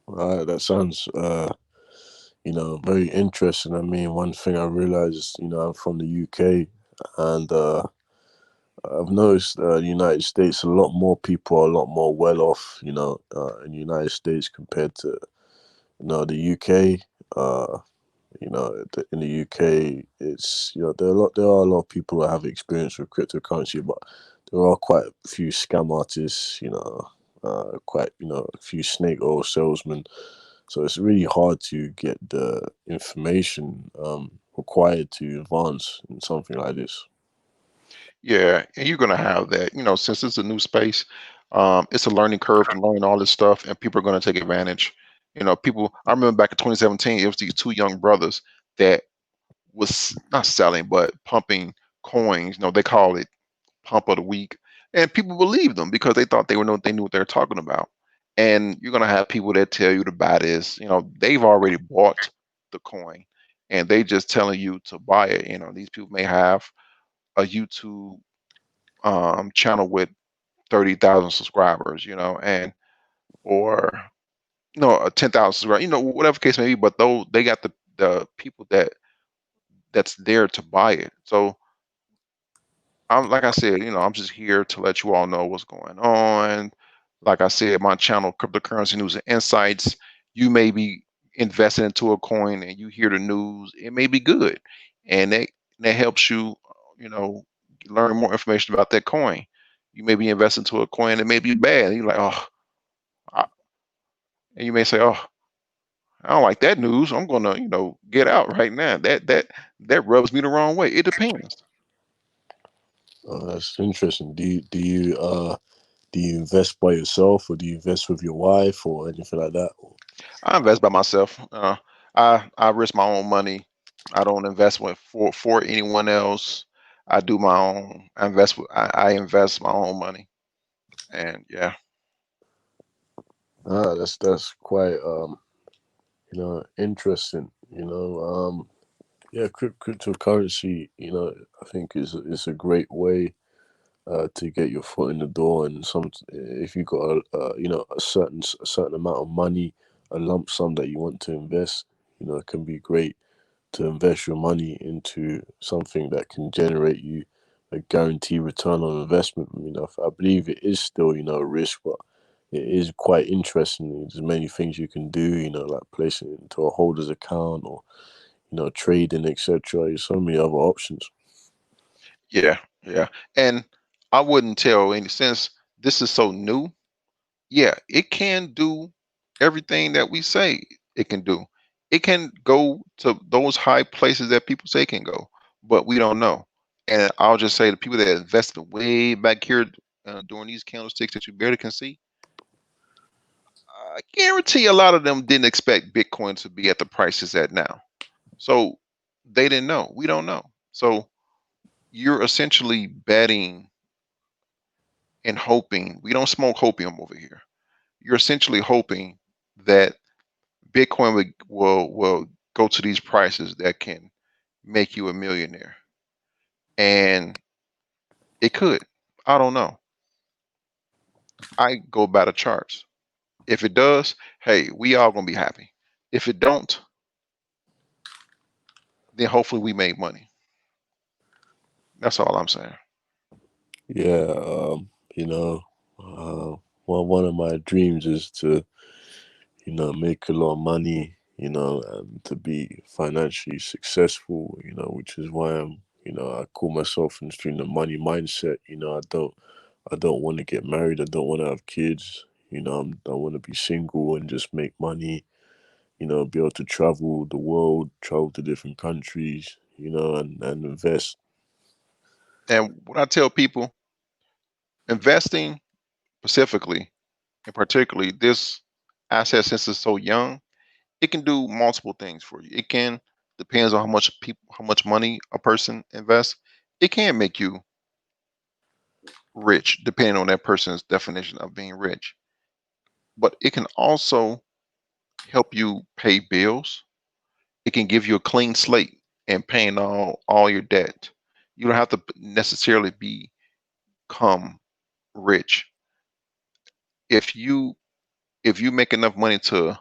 That sounds very interesting. I mean, one thing I realized is, I'm from the UK, and I've noticed the United States, a lot more people are a lot more well off, in the United States compared to, the UK. In the UK, it's, there are a lot of people that have experience with cryptocurrency, but there are quite a few scam artists, quite, a few snake oil salesmen. So it's really hard to get the information required to advance in something like this. Yeah, and you're gonna have that, since it's a new space, it's a learning curve to learn all this stuff, and people are gonna take advantage. People. I remember back in 2017, it was these two young brothers that was not selling but pumping coins. They call it pump of the week, and people believed them because they thought they knew what they were talking about. And you're gonna have people that tell you to buy this. They've already bought the coin, and they just telling you to buy it. These people may have a YouTube channel with 30,000 subscribers, and or 10,000 subscribers, whatever case may be. But though they got the people that's there to buy it. So I'm like I said, I'm just here to let you all know what's going on. Like I said, my channel, Cryptocurrency News and Insights, you may be invested into a coin and you hear the news, it may be good. And that helps you, you know, learn more information about that coin. You may be investing to a coin that may be bad. And you're like, oh, and you may say, oh, I don't like that news. I'm gonna, get out right now. That rubs me the wrong way. It depends. That's interesting. Do you invest by yourself, or do you invest with your wife, or anything like that? I invest by myself. I risk my own money. I don't invest for anyone else. I do my own. I invest my own money, and yeah. That's quite interesting. Yeah, cryptocurrency. I think is a great way to get your foot in the door, and if you got a certain amount of money, a lump sum that you want to invest, it can be great to invest your money into something that can generate you a guaranteed return on investment. I believe it is still a risk, but it is quite interesting. There's many things you can do, like placing it into a holder's account, or trading, etc. There's so many other options. Yeah, yeah. And I wouldn't tell any since this is so new. Yeah, it can do everything that we say it can do. It can go to those high places that people say it can go, but we don't know. And I'll just say the people that invested way back here during these candlesticks that you barely can see, I guarantee a lot of them didn't expect Bitcoin to be at the price it's at now. So they didn't know. We don't know. So you're essentially betting and hoping. We don't smoke hopium over here. You're essentially hoping that Bitcoin will go to these prices that can make you a millionaire, and it could. I don't know. I go by the charts. If it does, hey, we all gonna be happy. If it don't, then hopefully we make money. That's all I'm saying. Yeah, you know, one of my dreams is to make a lot of money, and to be financially successful, which is why I call myself in the money mindset. I don't want to get married. I don't want to have kids. I want to be single and just make money, be able to travel the world, travel to different countries, and invest. And what I tell people, investing specifically and particularly this asset since it's so young, it can do multiple things for you. It can depends on how much money a person invests. It can make you rich depending on that person's definition of being rich. But it can also help you pay bills. It can give you a clean slate and paying all your debt. You don't have to necessarily become rich. If you make enough money to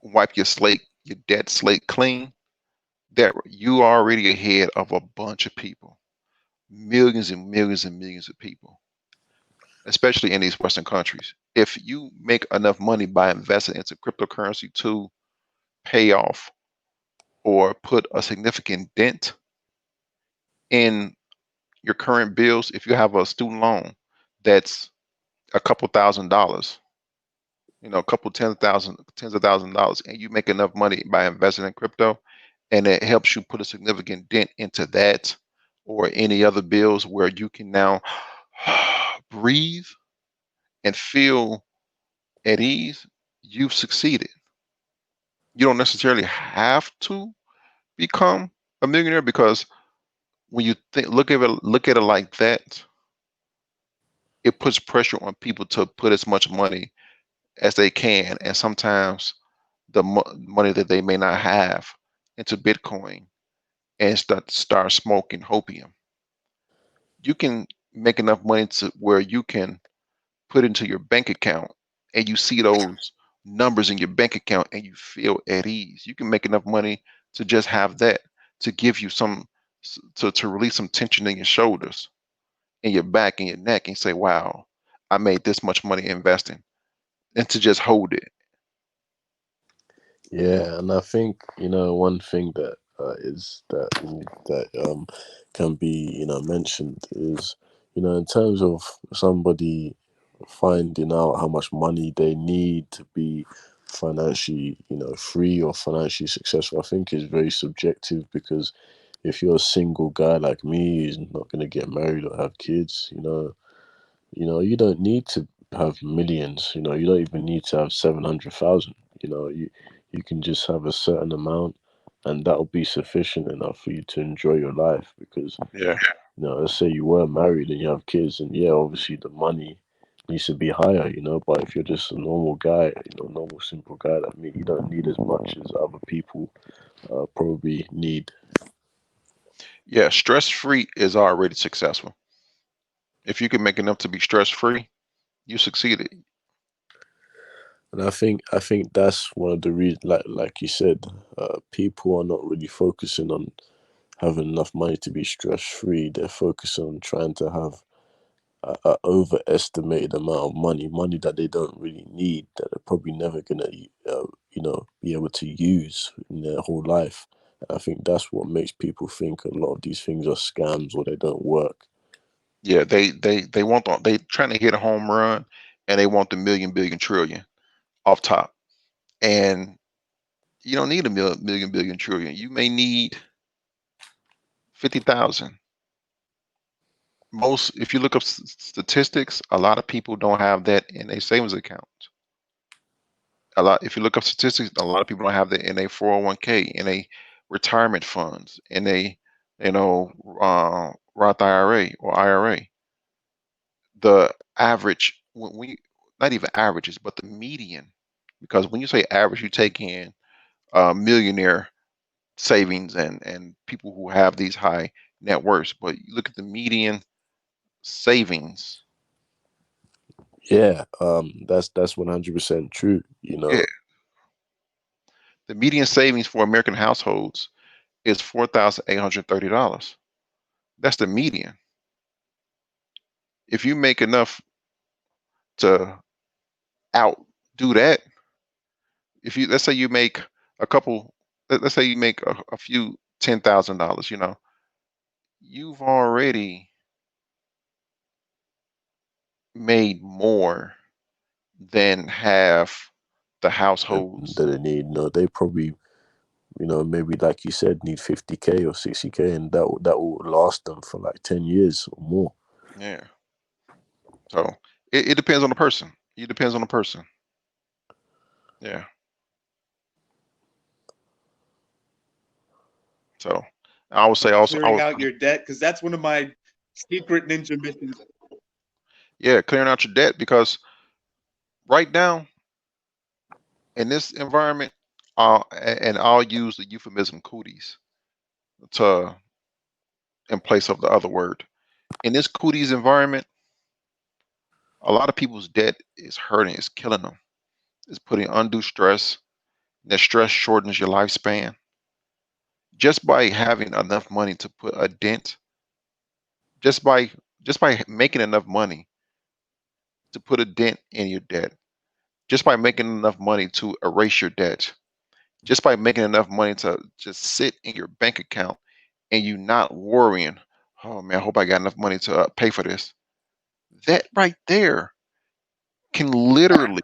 wipe your debt slate clean, that you are already ahead of a bunch of people, millions and millions and millions of people, especially in these Western countries. If you make enough money by investing into cryptocurrency to pay off or put a significant dent in your current bills, if you have a student loan that's a couple $1,000s, a couple tens of thousand dollars, and you make enough money by investing in crypto, and it helps you put a significant dent into that or any other bills where you can now breathe and feel at ease, you've succeeded. You don't necessarily have to become a millionaire because when you look at it like that, it puts pressure on people to put as much money as they can, and sometimes the money that they may not have into Bitcoin and start smoking hopium. You can make enough money to where you can put into your bank account and you see those numbers in your bank account and you feel at ease. You can make enough money to just have that to give you to release some tension in your shoulders, in your back, and your neck, and say, wow, I made this much money investing, and to just hold it. Yeah, and I think one thing that is can be mentioned is in terms of somebody finding out how much money they need to be financially free or financially successful. I think is very subjective, because if you're a single guy like me who's not going to get married or have kids, you don't need to have millions. You don't even need to have 700,000. You can just have a certain amount, and that'll be sufficient enough for you to enjoy your life. Because Yeah. let's say you were married and you have kids, and yeah, obviously the money needs to be higher. But if you're just a normal guy, normal simple guy like me, you don't need as much as other people probably need. Yeah. Stress free is already successful. If you can make enough to be stress free, you succeeded. And I think that's one of the reasons, like you said, people are not really focusing on having enough money to be stress free. They're focusing on trying to have a overestimated amount of money that they don't really need, that they're probably never gonna be able to use in their whole life. And I think that's what makes people think a lot of these things are scams or they don't work. Yeah. They want they trying to hit a home run, and they want the million, billion, trillion off top. And you don't need a million, billion, trillion. You may need 50,000. Most, if you look up statistics, a lot of people don't have that in a savings account. If you look up statistics, a lot of people don't have that in a 401k, in a retirement funds, in a Roth IRA or IRA. The average, when we, not even averages, but the median, because when you say average, you take in millionaire savings and people who have these high net worths, but you look at the median savings. Yeah, that's 100% true. Yeah, the median savings for American households is $4,830. That's the median. If you make enough to outdo that, if you, let's say you make a couple, let's say you make a few $10,000, you've already made more than half the that, households. that they need. They probably maybe like you said, need 50K or 60K, and that will last them for like 10 years or more. Yeah. So it depends on the person. It depends on the person. Yeah. So I would say also, Clearing out your debt, because that's one of my secret ninja missions. yeah, clearing out your debt, because right now in this environment, and I'll use the euphemism cooties to in place of the other word. In this cooties environment, a lot of people's debt is hurting, it's killing them. It's putting undue stress. That stress shortens your lifespan. Just by having enough money to put a dent, just by making enough money to put a dent in your debt, just by making enough money to erase your debt, just by making enough money to just sit in your bank account and you not worrying, oh man, I hope I got enough money to pay for this. That right there can literally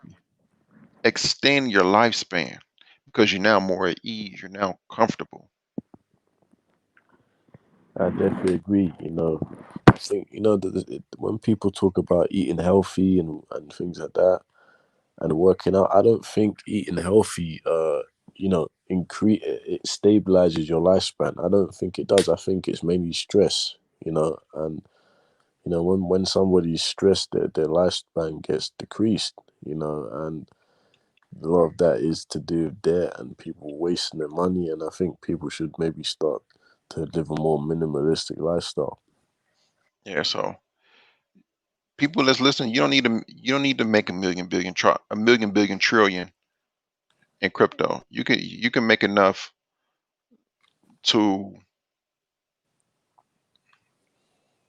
extend your lifespan, because you're now more at ease, you're now comfortable. I definitely agree. I think when people talk about eating healthy and things like that and working out, I don't think eating healthy increase it stabilizes your lifespan. I don't think it does. I think it's mainly stress. And when somebody's stressed, their lifespan gets decreased. And a lot of that is to do with debt and people wasting their money. And I think people should maybe start to live a more minimalistic lifestyle. Yeah, so people that's listening, you don't need to make a million, billion, trillion in crypto. You can make enough to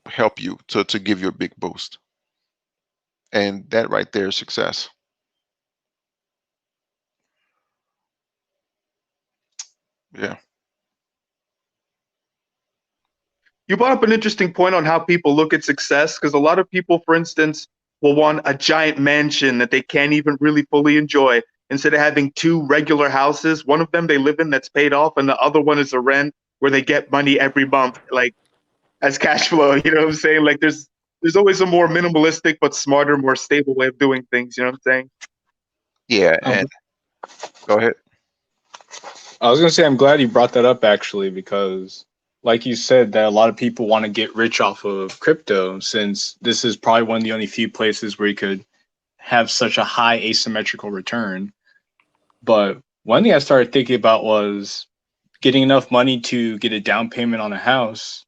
help you to give you a big boost. And that right there is success. Yeah. You brought up an interesting point on how people look at success, because a lot of people, for instance, will want a giant mansion that they can't even really fully enjoy. Instead of having two regular houses, one of them they live in that's paid off, and the other one is a rent where they get money every month, like as cash flow. You know what I'm saying? Like there's always a more minimalistic but smarter, more stable way of doing things. You know what I'm saying? Yeah, Um, and go ahead. I was gonna say I'm glad you brought that up actually, because like you said, that a lot of people want to get rich off of crypto, since this is probably one of the only few places where you could have such a high asymmetrical return. But one thing I started thinking about was getting enough money to get a down payment on a house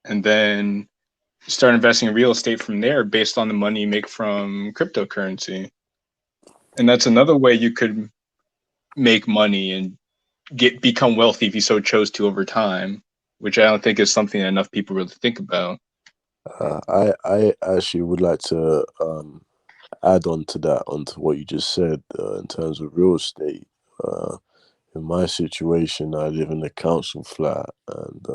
and then start investing in real estate from there based on the money you make from cryptocurrency. And that's another way you could make money and become wealthy if you so chose to over time, which I don't think is something that enough people really think about. I actually would like to add on to that, onto what you just said in terms of real estate. Uh, in my situation, I live in a council flat, and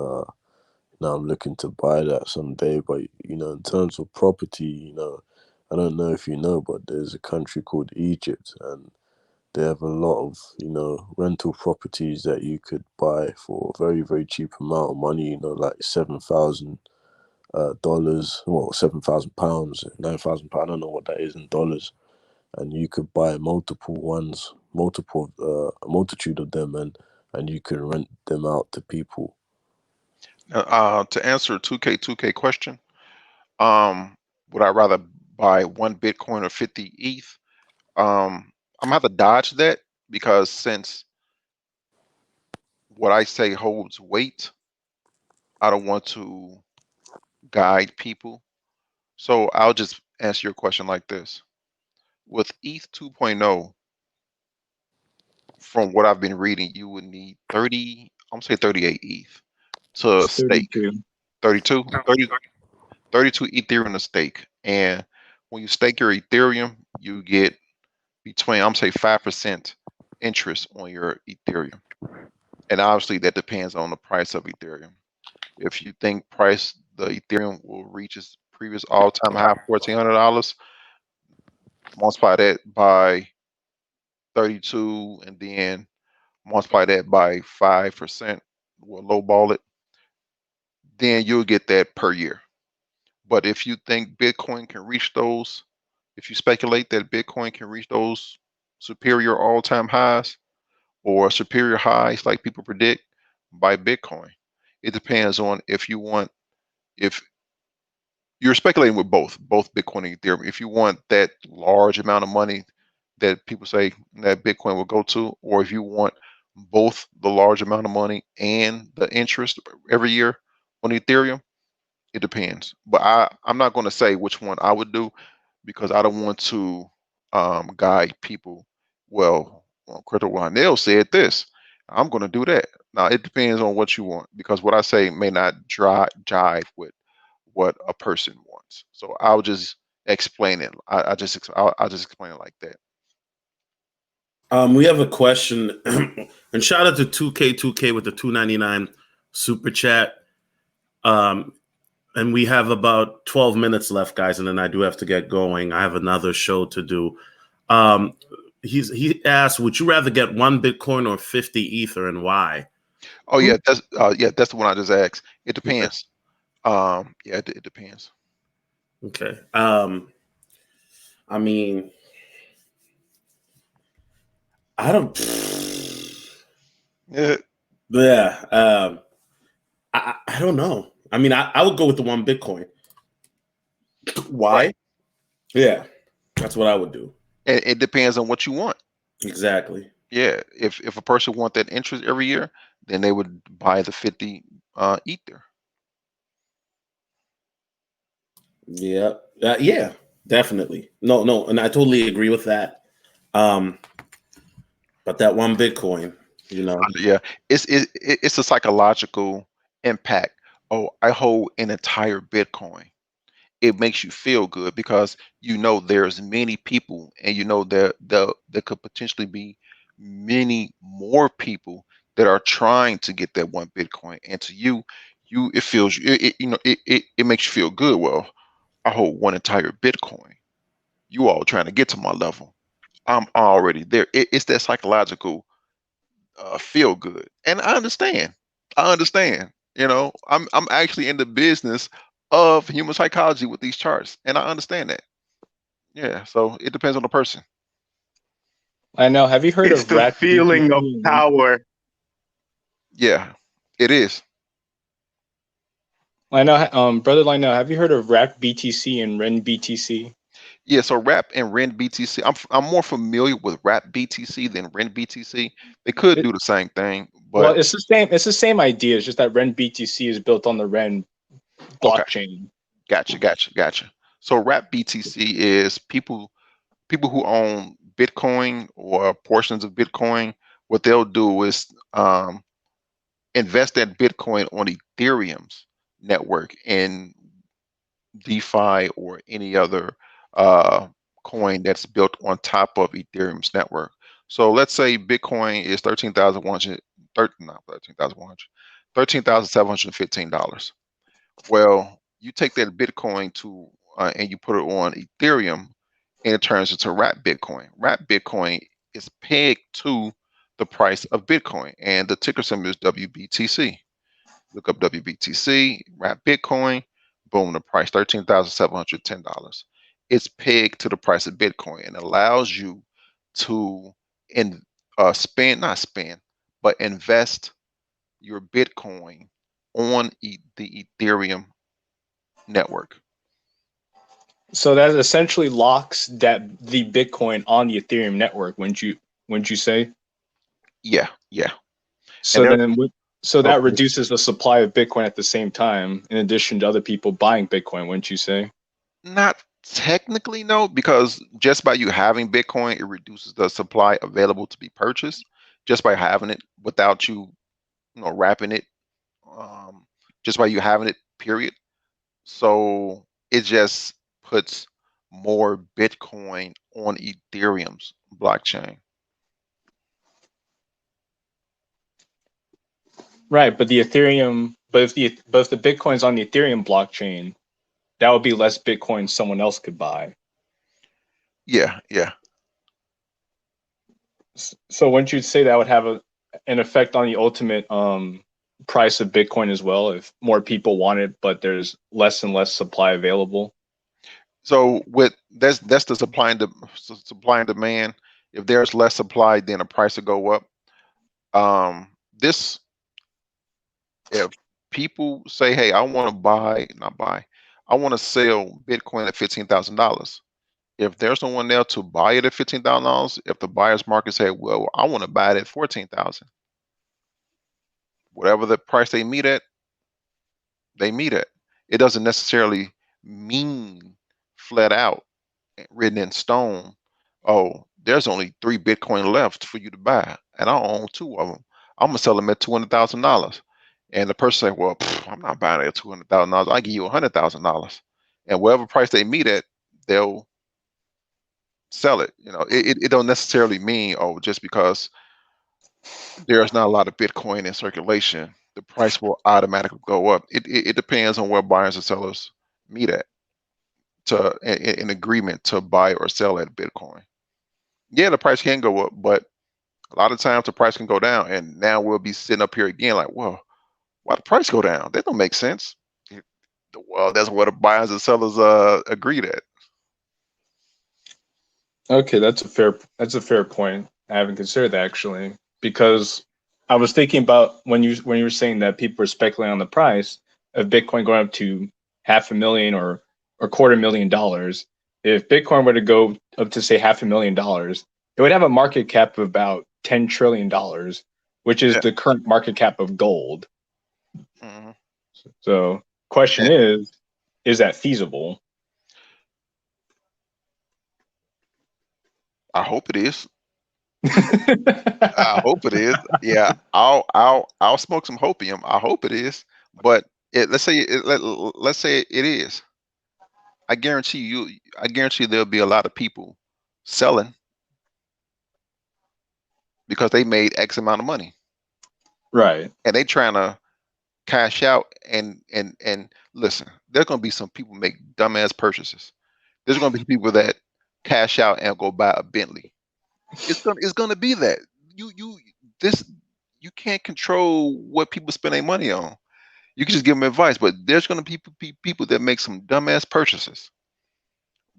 now I'm looking to buy that someday. But in terms of property, I don't know if you know, but there's a country called Egypt, and they have a lot of rental properties that you could buy for a very, very cheap amount of money. Like $7,000, well, £7,000, £9,000. I don't know what that is in dollars, and you could buy multiple ones, a multitude of them, and you can rent them out to people. To answer a 2K question, would I rather buy 1 Bitcoin or 50 ETH? I'm gonna have to dodge that, because since what I say holds weight, I don't want to guide people. So I'll just answer your question like this. With ETH 2.0, from what I've been reading, you would need 30, I'm gonna say 38 ETH to It's stake. 32. 32, 32 Ethereum to stake. And when you stake your Ethereum, you get between, I'm gonna say 5% interest on your Ethereum. And obviously that depends on the price of Ethereum. If you think the Ethereum will reach its previous all-time high, $1,400, multiply that by 32, and then multiply that by 5%, we'll lowball it, then you'll get that per year. But if you think Bitcoin can reach those, if you speculate that Bitcoin can reach those superior all-time highs or superior highs like people predict, buy Bitcoin. It depends on if you're speculating with both Bitcoin and Ethereum. If you want that large amount of money that people say that Bitcoin will go to, or if you want both the large amount of money and the interest every year on Ethereum, it depends. But I'm not going to say which one I would do, because I don't want to guide people. Crypto Lynell said this. I'm going to do that. Now it depends on what you want, because what I say may not jive with what a person wants. So I'll just explain it. I'll just explain it like that. We have a question, and shout out to 2K with the $2.99 super chat. And we have about 12 minutes left, guys, and then I do have to get going. I have another show to do. He asked, would you rather get 1 Bitcoin or 50 Ether, and why? Oh yeah, that's the one I just asked. It depends. It depends. Okay. I mean, I don't. Yeah. Yeah. I don't know. I mean, I would go with the 1 Bitcoin. Why? Right. Yeah, that's what I would do. It depends on what you want. Exactly. Yeah. If a person want that interest every year, then they would buy the 50 Ether. Yeah. Yeah, definitely. No, and I totally agree with that. But that 1 Bitcoin, Yeah. It's a psychological impact. Oh, I hold an entire Bitcoin. It makes you feel good, because there's many people, and there could potentially be many more people that are trying to get that 1 Bitcoin, and to you it feels it makes you feel good. Well, I hold one entire Bitcoin. You all trying to get to my level. I'm already there. It's that psychological feel good, and I understand. I understand. I'm actually in the business of human psychology with these charts, and I understand that. Yeah, so it depends on the person. I know. Have you heard It's of the Rack feeling of BTC? power. Yeah, it is. I know, brother Lynell, have you heard of Rack BTC and Ren BTC? Yeah, so RAP and REN BTC. I'm more familiar with RAP BTC than REN BTC. They could It, do the same thing, well, but it's the same. It's the same idea. It's just that Ren BTC is built on the Ren okay, blockchain. gotcha. So RAP BTC is people who own Bitcoin or portions of Bitcoin. What they'll do is invest that Bitcoin on Ethereum's network and DeFi or any other uh, coin that's built on top of Ethereum's network. So let's say Bitcoin is 13,100, not 13,100, $13,715. Well, you take that Bitcoin to and you put it on Ethereum, and it turns into Wrap Bitcoin. Wrap Bitcoin is pegged to the price of Bitcoin, and the ticker symbol is WBTC. Look up WBTC, Wrap Bitcoin, boom, the price $13,710. It's pegged to the price of Bitcoin and allows you to not spend, but invest your Bitcoin on the Ethereum network. So that essentially locks the Bitcoin on the Ethereum network. Wouldn't you say? Yeah. And So there's then, so that okay, reduces the supply of Bitcoin at the same time, in addition to other people buying Bitcoin. Wouldn't you say? not technically no, because just by you having Bitcoin, it reduces the supply available to be purchased just by having it without you wrapping it, um, just by you having it, period. So it just puts more Bitcoin on Ethereum's blockchain. Right, but if the Bitcoin's on the Ethereum blockchain, that would be less Bitcoin someone else could buy. Yeah. So wouldn't you say that would have an effect on the ultimate price of Bitcoin as well if more people want it, but there's less and less supply available? So with that's the supply and demand. If there's less supply, then the price will go up. This if people say, "Hey, I want to not buy, I want to sell Bitcoin at $15,000." If there's no one there to buy it at $15,000, if the buyer's market say, "Well, I want to buy it at 14,000," whatever the price they meet at, they meet at. It doesn't necessarily mean flat out written in stone, oh, there's only 3 Bitcoin left for you to buy, and I own 2 of them. I'm gonna sell them at $200,000. And the person say, well, I'm not buying it at $200,000. I give you $100,000, and whatever price they meet at, they'll sell it. It don't necessarily mean, oh, just because there's not a lot of Bitcoin in circulation, the price will automatically go up. It depends on where buyers and sellers meet at to in agreement to buy or sell that Bitcoin. Yeah, the price can go up, but a lot of times the price can go down, and now we'll be sitting up here again like, well, why the price go down? That don't make sense. Well, that's what the buyers and sellers agreed at. Okay, that's a fair point. I haven't considered that actually, because I was thinking about when you were saying that people are speculating on the price of Bitcoin going up to $500,000 or $250,000. If Bitcoin were to go up to say $500,000, it would have a market cap of about $10 trillion, which is Yeah. the current market cap of gold. hmm So, question is that feasible? I hope it is. I hope it is. Yeah, I'll smoke some hopium. I hope it is. But let's say it is. I guarantee you. I guarantee there'll be a lot of people selling because they made X amount of money, Right. and they trying to cash out and listen. There's gonna be some people make dumbass purchases. There's gonna be people that cash out and go buy a Bentley. It's gonna be that this you can't control what people spend their money on. You can just give them advice, but there's gonna be people that make some dumbass purchases.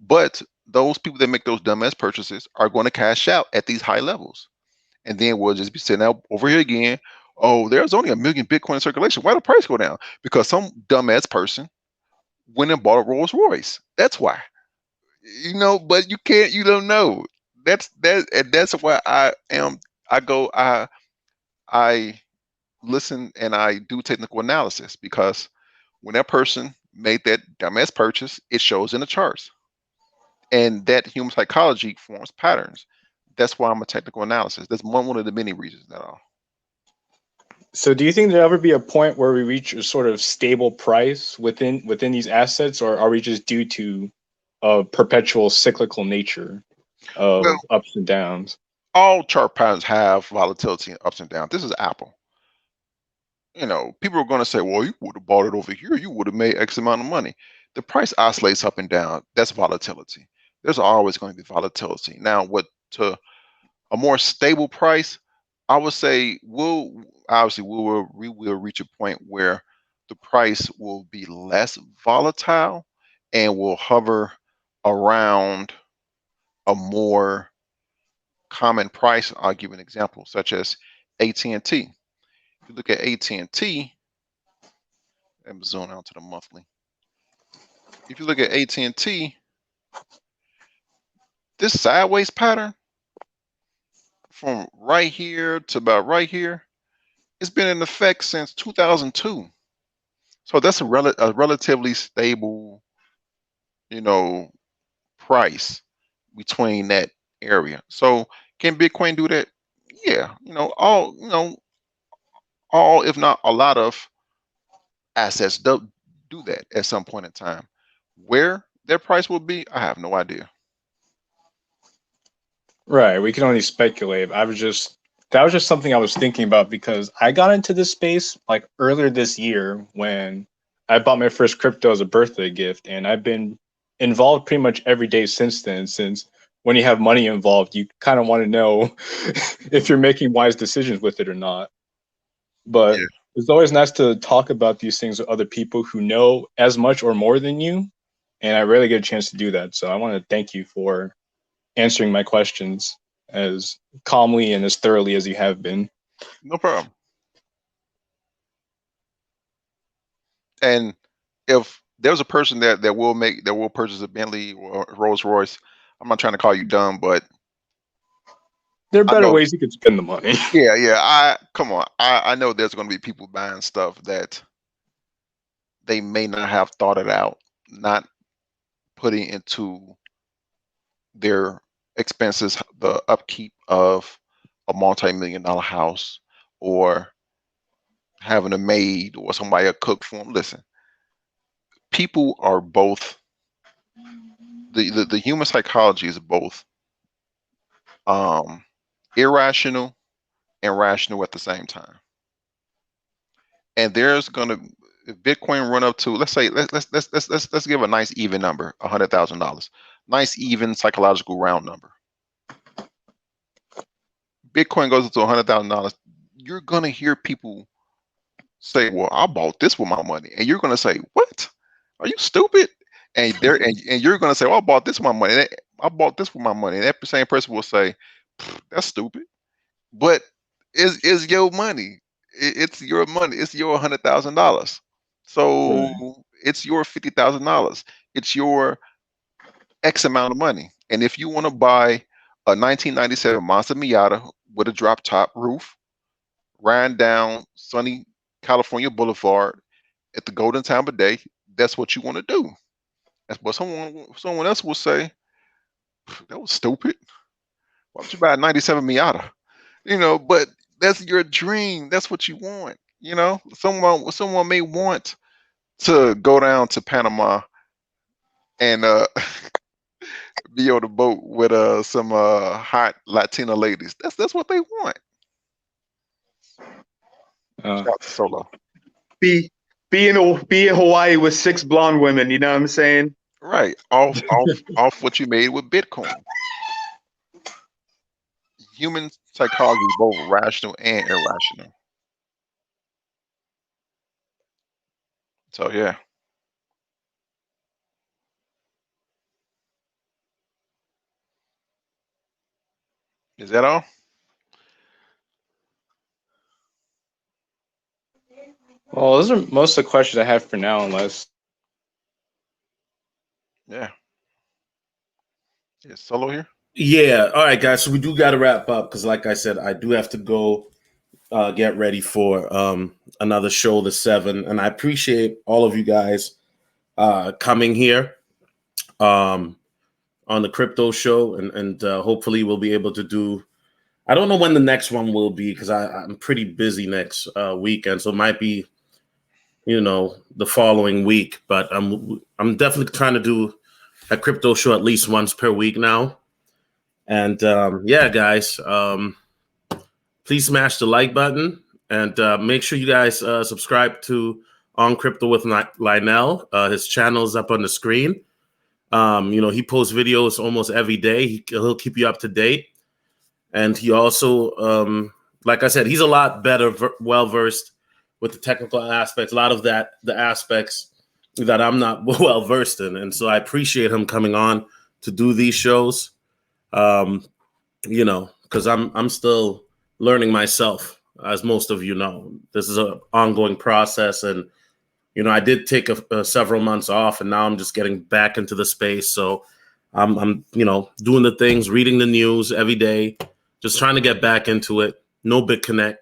But those people that make those dumbass purchases are going to cash out at these high levels, and then we'll just be sitting out over here again. Oh, there's only 1 million Bitcoin in circulation. Why the price go down? Because some dumbass person went and bought a Rolls Royce. That's why. But you can't. You don't know. And that's why I listen and I do technical analysis, because when that person made that dumbass purchase, it shows in the charts, and that human psychology forms patterns. That's why I'm a technical analysis. That's one of the many reasons that are. So do you think there'll ever be a point where we reach a sort of stable price within these assets, or are we just due to a perpetual cyclical nature of Well, ups and downs? all chart patterns have volatility and ups and downs. This is Apple. People are going to say, well, you would have bought it over here. You would have made X amount of money. The price oscillates up and down. That's volatility. There's always going to be volatility. Now, to a more stable price, I would say we will reach a point where the price will be less volatile and will hover around a more common price. I'll give an example, such as AT&T. If you look at AT&T, let me zoom out to the monthly. If you look at AT&T, this sideways pattern from right here to about right here, it's been in effect since 2002. So that's a relatively stable, price between that area. So can Bitcoin do that? Yeah, all if not a lot of assets do that at some point in time. Where their price will be, I have no idea. Right, we can only speculate. That was just something I was thinking about, because I got into this space like earlier this year when I bought my first crypto as a birthday gift, and I've been involved pretty much every day since then. Since when you have money involved, you kind of want to know if you're making wise decisions with it or not. But Yeah. it's always nice to talk about these things with other people who know as much or more than you, and I rarely get a chance to do that. So I want to thank you for answering my questions as calmly and as thoroughly as you have been. No problem. And if there's a person that will purchase a Bentley or a Rolls Royce, I'm not trying to call you dumb, but There are I better know. ways you could spend the money. Yeah. Come on. I know there's going to be people buying stuff that they may not have thought it out, not putting into their expenses the upkeep of a multi-million-dollar house, or having a maid or somebody a cook for them. Listen, people are both the human psychology is both irrational and rational at the same time. And there's gonna if Bitcoin run up to, let's say, let's give a nice even number, $100,000, nice even psychological round number. Bitcoin goes up to $100,000. You're gonna hear people say, "Well, I bought this with my money," and you're gonna say, "What? Are you stupid?" And you're gonna say, "Well, I bought this with my money. I bought this with my money." And that same person will say, "That's stupid," but it's your money. It's your money. It's your $100,000. So Right. it's your $50,000. It's your X amount of money. And if you want to buy a 1997 Mazda Miata with a drop top roof, riding down sunny California Boulevard at the golden time of day, that's what you want to do. But someone else will say, that was stupid. Why don't you buy a 97 Miata? But that's your dream. That's what you want. Someone may want to go down to Panama and be on the boat with some hot Latina ladies. That's what they want. Uh, Shout out to Solo. be in Hawaii with 6 blonde women. You know what I'm saying? Right. Off what you made with Bitcoin. Human psychology is both rational and irrational. So yeah. Is that all? Well, those are most of the questions I have for now, unless. Yeah. Is Solo here? Yeah. All right, guys. So we do got to wrap up because, like I said, I do have to go get ready for another show, the 7. And I appreciate all of you guys coming here on the crypto show, and hopefully we'll be able to do. I don't know when the next one will be because I'm pretty busy next weekend, so it might be, the following week. But I'm definitely trying to do a crypto show at least once per week now. And yeah, guys, please smash the like button and make sure you guys subscribe to On Crypto with Lynell. His channel is up on the screen. He posts videos almost every day. He'll keep you up to date. And he also, like I said, he's a lot better, well-versed with the technical aspects, a lot of the aspects that I'm not well-versed in. And so I appreciate him coming on to do these shows, because I'm still learning myself, as most of you know. This is an ongoing process. And, I did take several months off, and now I'm just getting back into the space. So I'm doing the things, reading the news every day, just trying to get back into it. No BitConnect,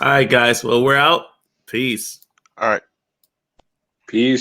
All right, guys. Well, we're out. Peace. All right. Peace.